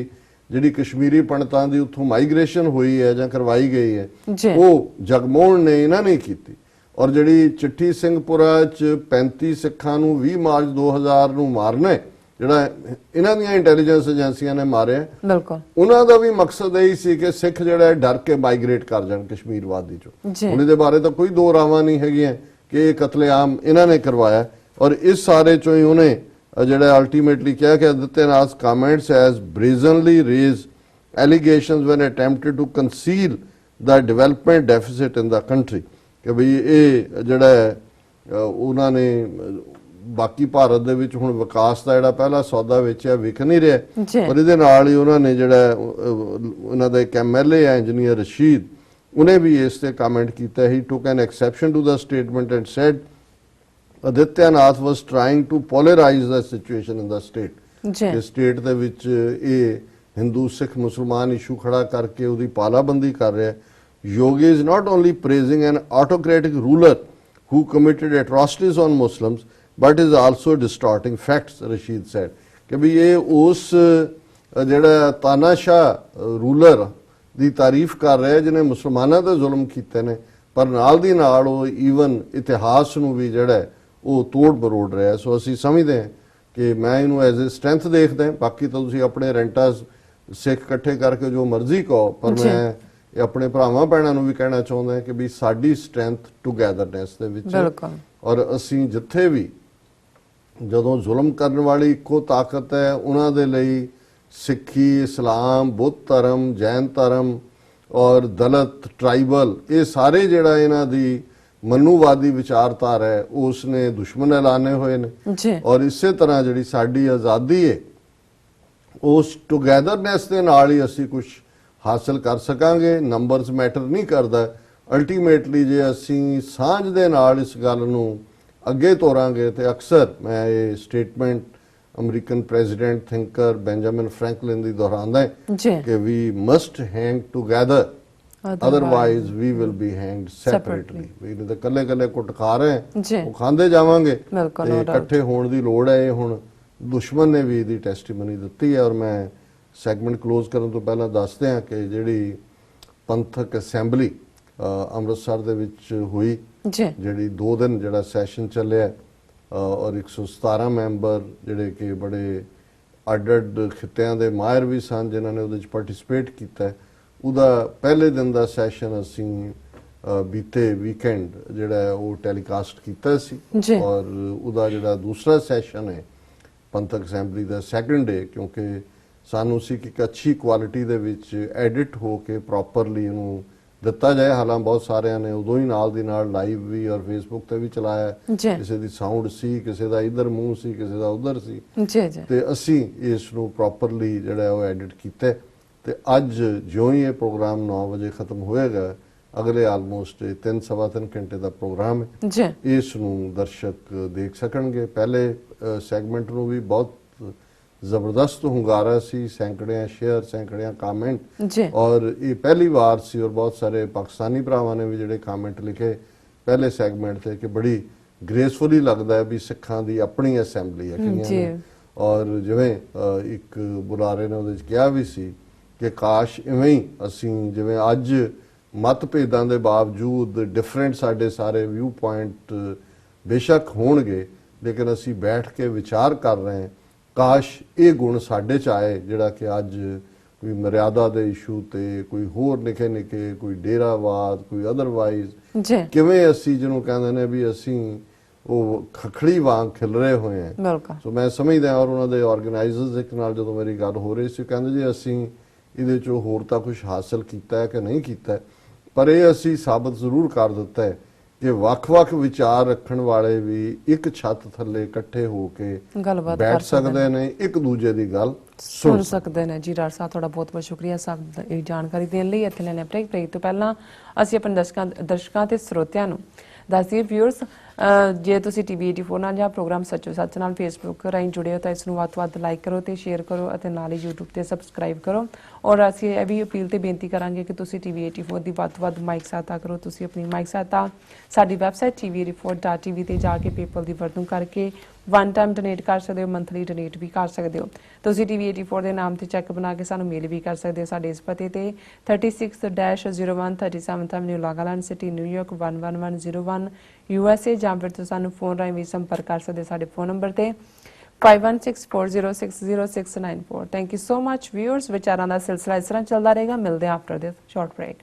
जी कश्मीरी पंडितां दी उत्थों माइग्रेशन हुई है जां करवाई गई है वो जगमोहन ने इन्हां ने कीती। ਔਰ ਜਿਹੜੀ ਚਿੱਠੀ ਸਿੰਘਪੁਰਾ ਚ 35 ਸਿੱਖਾਂ ਨੂੰ 20 ਮਾਰਚ 2000 ਨੂੰ ਮਾਰਨਾ ਹੈ, ਜਿਹੜਾ ਇਹਨਾਂ ਦੀਆਂ ਇੰਟੈਲੀਜੈਂਸ ਏਜੰਸੀਆਂ ਨੇ ਮਾਰਿਆ, ਬਿਲਕੁਲ ਉਹਨਾਂ ਦਾ ਵੀ ਮਕਸਦ ਇਹੀ ਸੀ ਕਿ ਸਿੱਖ ਜਿਹੜਾ ਡਰ ਕੇ ਮਾਈਗ੍ਰੇਟ ਕਰ ਜਾਣ ਕਸ਼ਮੀਰ ਵਾਦੀ ਚੋਂ। ਹੁਣ ਇਹਦੇ ਬਾਰੇ ਤਾਂ ਕੋਈ ਦੋ ਰਾਵਾਂ ਨਹੀਂ ਹੈਗੀਆਂ ਕਿ ਇਹ ਕਤਲੇਆਮ ਇਹਨਾਂ ਨੇ ਕਰਵਾਇਆ। ਔਰ ਇਸ ਸਾਰੇ ਚੋਂ ਹੀ ਉਹਨੇ ਜਿਹੜਾ ਅਲਟੀਮੇਟਲੀ ਕਿਹਾ ਕਿ Adityanath comments as brazenly raise allegations when attempted to conceal the development deficit in the country, ਕਿ ਬਈ ਇਹ ਜਿਹੜਾ ਉਹਨਾਂ ਨੇ ਬਾਕੀ ਭਾਰਤ ਦੇ ਵਿੱਚ ਹੁਣ ਵਿਕਾਸ ਦਾ ਜਿਹੜਾ ਪਹਿਲਾ ਸੌਦਾ ਵੇਚਿਆ ਵਿਕ ਨਹੀਂ ਰਿਹਾ। ਔਰ ਇਹਦੇ ਨਾਲ ਹੀ ਉਹਨਾਂ ਨੇ ਜਿਹੜਾ ਉਹਨਾਂ ਦਾ ਇੱਕ MLA ਹੈ ਇੰਜੀਨੀਅਰ ਰਸ਼ੀਦ, ਉਹਨੇ ਵੀ ਇਸ ਤੇ ਕਮੈਂਟ ਕੀਤਾ। He took an exception to the statement and said Adityanath was trying to polarize the situation in the state, ਕਿ ਸਟੇਟ ਦੇ ਵਿੱਚ ਇਹ ਹਿੰਦੂ ਸਿੱਖ ਮੁਸਲਮਾਨ ਇਸ਼ੂ ਖੜਾ ਕਰਕੇ ਉਹਦੀ ਪਾਲਾਬੰਦੀ ਕਰ ਰਿਹਾ। Yogi is not only praising an autocratic ruler who committed atrocities on Muslims, but is also distorting facts, Rashid said. ਕਿ ਵੀ ਇਹ ਉਸ ਜਿਹੜਾ ਤਾਨਾਸ਼ਾਹ ਰੂਲਰ ਦੀ ਤਾਰੀਫ ਕਰ ਰਿਹਾ ਜਿਹਨੇ ਮੁਸਲਮਾਨਾਂ ਤੇ ਜ਼ੁਲਮ ਕੀਤੇ ਨੇ, ਪਰ ਨਾਲ ਦੀ ਨਾਲ ਉਹ ਈਵਨ ਇਤਿਹਾਸ ਨੂੰ ਵੀ ਜਿਹੜਾ ਉਹ ਤੋੜ ਮਰੋੜ ਰਿਹਾ। ਸੋ ਅਸੀਂ ਸਮਝਦੇ ਹਾਂ ਕਿ ਮੈਂ ਇਹਨੂੰ ਐਜ਼ ਅ ਸਟਰੈਂਥ ਦੇਖਦਾ ਹਾਂ। ਬਾਕੀ ਤਾਂ ਤੁਸੀਂ ਆਪਣੇ ਰੈਂਟਾਸ ਸਿੱਖ ਇਕੱਠੇ ਕਰਕੇ ਜੋ ਮਰਜ਼ੀ ਕਹੋ, ਪਰ ਮੈਂ ਇਹ ਆਪਣੇ ਭਰਾਵਾਂ ਭੈਣਾਂ ਨੂੰ ਵੀ ਕਹਿਣਾ ਚਾਹੁੰਦਾ ਹਾਂ ਕਿ ਵੀ ਸਾਡੀ ਸਟਰੈਂਥ ਟੂਗੈਦਰਨੈਸ ਦੇ ਵਿੱਚ। ਔਰ ਅਸੀਂ ਜਿੱਥੇ ਵੀ ਜਦੋਂ ਜ਼ੁਲਮ ਕਰਨ ਵਾਲੀ ਇੱਕੋ ਤਾਕਤ ਹੈ, ਉਹਨਾਂ ਦੇ ਲਈ ਸਿੱਖੀ, ਇਸਲਾਮ, ਬੁੱਧ ਧਰਮ, ਜੈਨ ਧਰਮ ਔਰ ਦਲਿਤ, ਟ੍ਰਾਈਬਲ, ਇਹ ਸਾਰੇ ਜਿਹੜਾ ਇਹਨਾਂ ਦੀ ਮਨੂਵਾਦੀ ਵਿਚਾਰਧਾਰਾ ਹੈ ਉਸ ਨੇ ਦੁਸ਼ਮਣ ਐਲਾਨੇ ਹੋਏ ਨੇ। ਔਰ ਇਸੇ ਤਰ੍ਹਾਂ ਜਿਹੜੀ ਸਾਡੀ ਆਜ਼ਾਦੀ ਹੈ ਉਸ ਟੂਗੈਦਰਨੈਸ ਦੇ ਨਾਲ ਹੀ ਅਸੀਂ ਕੁਝ ਹਾਸਲ ਕਰ ਸਕਾਂਗੇ। ਨੰਬਰਸ ਮੈਟਰ ਨਹੀਂ ਕਰਦਾ। ਅਲਟੀਮੇਟਲੀ ਜੇ ਅਸੀਂ ਸਾਂਝ ਦੇ ਨਾਲ ਇਸ ਗੱਲ ਨੂੰ ਅੱਗੇ ਤੋਰਾਂਗੇ ਤੇ ਅਕਸਰ ਮੈਂ ਇਹ statement American president thinker Benjamin Franklin ਦੀ ਦੁਹਰਾਉਂਦਾ ਕਿ we must hang together otherwise we will be hanged separately. ਵੀ ਇਹਦੇ ਕੱਲੇ ਕੱਲੇ ਕੁੱਟ ਖਾ ਰਹੇ ਉਹ ਖਾਂਦੇ ਜਾਵਾਂਗੇ ਤੇ ਇਕੱਠੇ ਹੋਣ ਦੀ ਲੋੜ ਹੈ। ਇਹ ਹੁਣ ਦੁਸ਼ਮਣ ਨੇ ਵੀ ਇਹਦੀ ਟੈਸਟੀਮਨੀ ਦਿੱਤੀ ਹੈ। ਔਰ ਮੈਂ ਸੈਗਮੈਂਟ ਕਲੋਜ਼ ਕਰਨ ਤੋਂ ਪਹਿਲਾਂ ਦੱਸਦੇ ਹਾਂ ਕਿ ਜਿਹੜੀ ਪੰਥਕ ਅਸੈਂਬਲੀ ਅੰਮ੍ਰਿਤਸਰ ਦੇ ਵਿੱਚ ਹੋਈ, ਜਿਹੜੀ 2 ਦਿਨ ਜਿਹੜਾ ਸੈਸ਼ਨ ਚੱਲਿਆ ਔਰ 117 ਮੈਂਬਰ ਜਿਹੜੇ ਕਿ ਬੜੇ ਅੱਡ-ਅੱਡ ਖਿੱਤਿਆਂ ਦੇ ਮਾਹਿਰ ਵੀ ਸਨ ਜਿਨ੍ਹਾਂ ਨੇ ਉਹਦੇ 'ਚ ਪਾਰਟਿਸਿਪੇਟ ਕੀਤਾ, ਉਹਦਾ ਪਹਿਲੇ ਦਿਨ ਦਾ ਸੈਸ਼ਨ ਅਸੀਂ ਬੀਤੇ ਵੀਕਐਂਡ ਜਿਹੜਾ ਉਹ ਟੈਲੀਕਾਸਟ ਕੀਤਾ ਸੀ। ਔਰ ਉਹਦਾ ਜਿਹੜਾ ਦੂਸਰਾ ਸੈਸ਼ਨ ਹੈ ਪੰਥਕ ਅਸੈਂਬਲੀ ਦਾ ਸੈਕੰਡ ਡੇ, ਕਿਉਂਕਿ ਸਾਨੂੰ ਸੀ ਕਿ ਇੱਕ ਅੱਛੀ ਕੁਆਲਿਟੀ ਦੇ ਵਿੱਚ ਐਡਿਟ ਹੋ ਕੇ ਪ੍ਰੋਪਰਲੀ ਇਹਨੂੰ ਦਿੱਤਾ ਜਾਏ। ਹਾਲਾਂਕਿ ਬਹੁਤ ਸਾਰਿਆਂ ਨੇ ਉਦੋਂ ਹੀ ਨਾਲ ਦੀ ਨਾਲ ਲਾਈਵ ਵੀ ਔਰ ਫੇਸਬੁੱਕ ਤੇ ਵੀ ਚਲਾਇਆ। ਕਿਸੇ ਦੀ ਸਾਊਂਡ ਸੀ, ਕਿਸੇ ਦਾ ਇਧਰ ਮੂੰਹ ਸੀ, ਕਿਸੇ ਦਾ ਉਧਰ ਸੀ, ਤੇ ਅਸੀਂ ਇਸ ਨੂੰ ਪ੍ਰੋਪਰਲੀ ਜਿਹੜਾ ਉਹ ਐਡਿਟ ਕੀਤਾ। ਤੇ ਅੱਜ ਜਿਉਂ ਹੀ ਇਹ ਪ੍ਰੋਗਰਾਮ 9 ਵਜੇ ਖਤਮ ਹੋਏਗਾ, ਅਗਲੇ ਆਲਮੋਸਟ 3-3.25 ਘੰਟੇ ਦਾ ਪ੍ਰੋਗਰਾਮ ਹੈ, ਇਸ ਨੂੰ ਦਰਸ਼ਕ ਦੇਖ ਸਕਣਗੇ। ਪਹਿਲੇ ਸੈਗਮੈਂਟ ਨੂੰ ਵੀ ਬਹੁਤ ਜ਼ਬਰਦਸਤ ਹੁੰਗਾਰਾ ਸੀ, ਸੈਂਕੜਿਆਂ ਸ਼ੇਅਰ, ਸੈਂਕੜਿਆਂ ਕਾਮੈਂਟ। ਔਰ ਇਹ ਪਹਿਲੀ ਵਾਰ ਸੀ ਔਰ ਬਹੁਤ ਸਾਰੇ ਪਾਕਿਸਤਾਨੀ ਭਰਾਵਾਂ ਨੇ ਵੀ ਜਿਹੜੇ ਕਾਮੈਂਟ ਲਿਖੇ ਪਹਿਲੇ ਸੈਗਮੈਂਟ ਤੇ ਕਿ ਬੜੀ ਗ੍ਰੇਸਫੁਲੀ ਲੱਗਦਾ ਹੈ ਵੀ ਸਿੱਖਾਂ ਦੀ ਆਪਣੀ ਅਸੈਂਬਲੀ ਹੈ ਕਿੰਨੀਆਂ। ਔਰ ਜਿਵੇਂ ਇੱਕ ਬੁਲਾਰੇ ਨੇ ਉਹਦੇ 'ਚ ਕਿਹਾ ਵੀ ਸੀ ਕਿ ਕਾਸ਼ ਇਵੇਂ ਹੀ ਅਸੀਂ ਜਿਵੇਂ ਅੱਜ ਮਤਭੇਦਾਂ ਦੇ ਬਾਵਜੂਦ ਡਿਫਰੈਂਟ ਸਾਡੇ ਸਾਰੇ ਵਿਊ ਪੁਆਇੰਟ ਬੇਸ਼ੱਕ ਹੋਣਗੇ, ਲੇਕਿਨ ਅਸੀਂ ਬੈਠ ਕੇ ਵਿਚਾਰ ਕਰ ਰਹੇ ਹਾਂ। ਕਾਸ਼ ਇਹ ਗੁਣ ਸਾਡੇ 'ਚ ਆਏ ਜਿਹੜਾ ਕਿ ਅੱਜ ਕੋਈ ਮਰਿਆਦਾ ਦੇ ਇਸ਼ੂ ਤੇ, ਕੋਈ ਹੋਰ ਨਿੱਕੇ ਕੋਈ ਡੇਰਾਵਾਦ, ਕੋਈ ਅਦਰਵਾਈਜ਼ ਕਿਵੇਂ ਅਸੀਂ ਜਿਹਨੂੰ ਕਹਿੰਦੇ ਨੇ ਵੀ ਅਸੀਂ ਉਹ ਖਖੜੀ ਵਾਂਗ ਖਿਲ ਰਹੇ ਹੋਏ ਹਾਂ। ਸੋ ਮੈਂ ਸਮਝਦਾ। ਔਰ ਉਹਨਾਂ ਦੇ ਆਰਗੇਨਾਈਜ਼ਰਸ ਇੱਕ ਨਾਲ ਜਦੋਂ ਮੇਰੀ ਗੱਲ ਹੋ ਰਹੀ ਸੀ, ਕਹਿੰਦੇ ਜੀ ਅਸੀਂ ਇਹਦੇ 'ਚੋਂ ਹੋਰ ਤਾਂ ਕੁਝ ਹਾਸਲ ਕੀਤਾ ਹੈ ਕਿ ਨਹੀਂ ਕੀਤਾ, ਪਰ ਇਹ ਅਸੀਂ ਸਾਬਤ ਜ਼ਰੂਰ ਕਰ ਦਿੱਤਾ ਹੈ ਕਿ ਵੱਖ-ਵੱਖ ਵਿਚਾਰ ਰੱਖਣ ਵਾਲੇ ਵੀ ਇੱਕ ਛੱਤ ਥੱਲੇ ਇਕੱਠੇ ਹੋ ਕੇ ਬੈਠ ਸਕਦੇ ਨੇ, ਇੱਕ ਦੂਜੇ ਦੀ ਗੱਲ ਸੁਣ ਸਕਦੇ ਨੇ। ਜੀ ਡਾਕਟਰ ਸਾਹਿਬ, ਤੁਹਾਡਾ ਬਹੁਤ-ਬਹੁਤ ਸ਼ੁਕਰੀਆ ਸਾਹਿਬ ਇਹ ਜਾਣਕਾਰੀ ਦੇਣ ਲਈ। ਇੱਥੇ ਲੈਣੇ ਬ੍ਰੇਕ ਤੋਂ ਪਹਿਲਾਂ ਅਸੀਂ ਆਪਣੇ ਦਰਸ਼ਕਾਂ ਤੇ ਸਰੋਤਿਆਂ ਨੂੰ ਦੱਸ ਦਈਏ ਵਿਊਅਰਸ, ਜੇ ਤੁਸੀਂ TV 84 ਨਾਲ ਜਾਂ ਪ੍ਰੋਗਰਾਮ ਸੱਚੋ ਸੱਚ ਨਾਲ ਫੇਸਬੁੱਕ ਰਾਹੀਂ ਜੁੜੇ ਹੋ ਤਾਂ ਇਸ ਨੂੰ ਵੱਧ ਤੋਂ ਵੱਧ ਲਾਈਕ ਕਰੋ ਤੇ ਸ਼ੇਅਰ ਕਰੋ ਅਤੇ ਨਾਲ ਹੀ YouTube ਤੇ ਸਬਸਕ੍ਰਾਈਬ ਕਰੋ। ਔਰ ਅਸੀਂ ਇਹ ਵੀ ਅਪੀਲ ਤੇ ਬੇਨਤੀ ਕਰਾਂਗੇ ਕਿ ਤੁਸੀਂ TV 84 ਦੀ ਵੱਧ ਤੋਂ ਵੱਧ ਮਾਈਕ ਸਹਾਇਤਾ ਕਰੋ। ਤੁਸੀਂ ਆਪਣੀ ਮਾਈਕ ਸਹਾਇਤਾ ਸਾਡੀ ਵੈਬਸਾਈਟ tv84.tv ਤੇ ਜਾ ਕੇ PayPal ਦੀ ਵਰਤੋਂ ਕਰਕੇ ਵਨ ਟਾਈਮ ਡੋਨੇਟ ਕਰ ਸਕਦੇ ਹੋ, ਮੰਥਲੀ ਡੋਨੇਟ ਵੀ ਕਰ ਸਕਦੇ ਹੋ। ਤੁਸੀਂ TV 84 ਦੇ ਨਾਮ ਤੇ ਚੈੱਕ ਬਣਾ ਕੇ ਸਾਨੂੰ ਮੇਲ ਵੀ ਕਰ ਸਕਦੇ ਹੋ ਸਾਡੇ ਇਸ ਪਤੇ ਤੇ 36-01 37th Avenue, Long Island City, New York 11101 USA, ਜਾਂ ਫਿਰ ਤੁਸੀਂ ਸਾਨੂੰ ਫੋਨ ਰਾਹੀਂ ਵੀ ਸੰਪਰਕ ਕਰ ਸਕਦੇ ਸਾਡੇ ਫੋਨ ਨੰਬਰ ਤੇ 5164060694। Thank you so much viewers. ਵਿਚਾਰਾਂ ਦਾ ਸਿਲਸਿਲਾ ਇਸ ਤਰ੍ਹਾਂ ਚੱਲਦਾ ਰਹੇਗਾ। ਮਿਲਦੇ ਹਾਂ ਆਫਟਰ ਦਿਸ ਸ਼ਾਰਟ ਬ੍ਰੇਕ।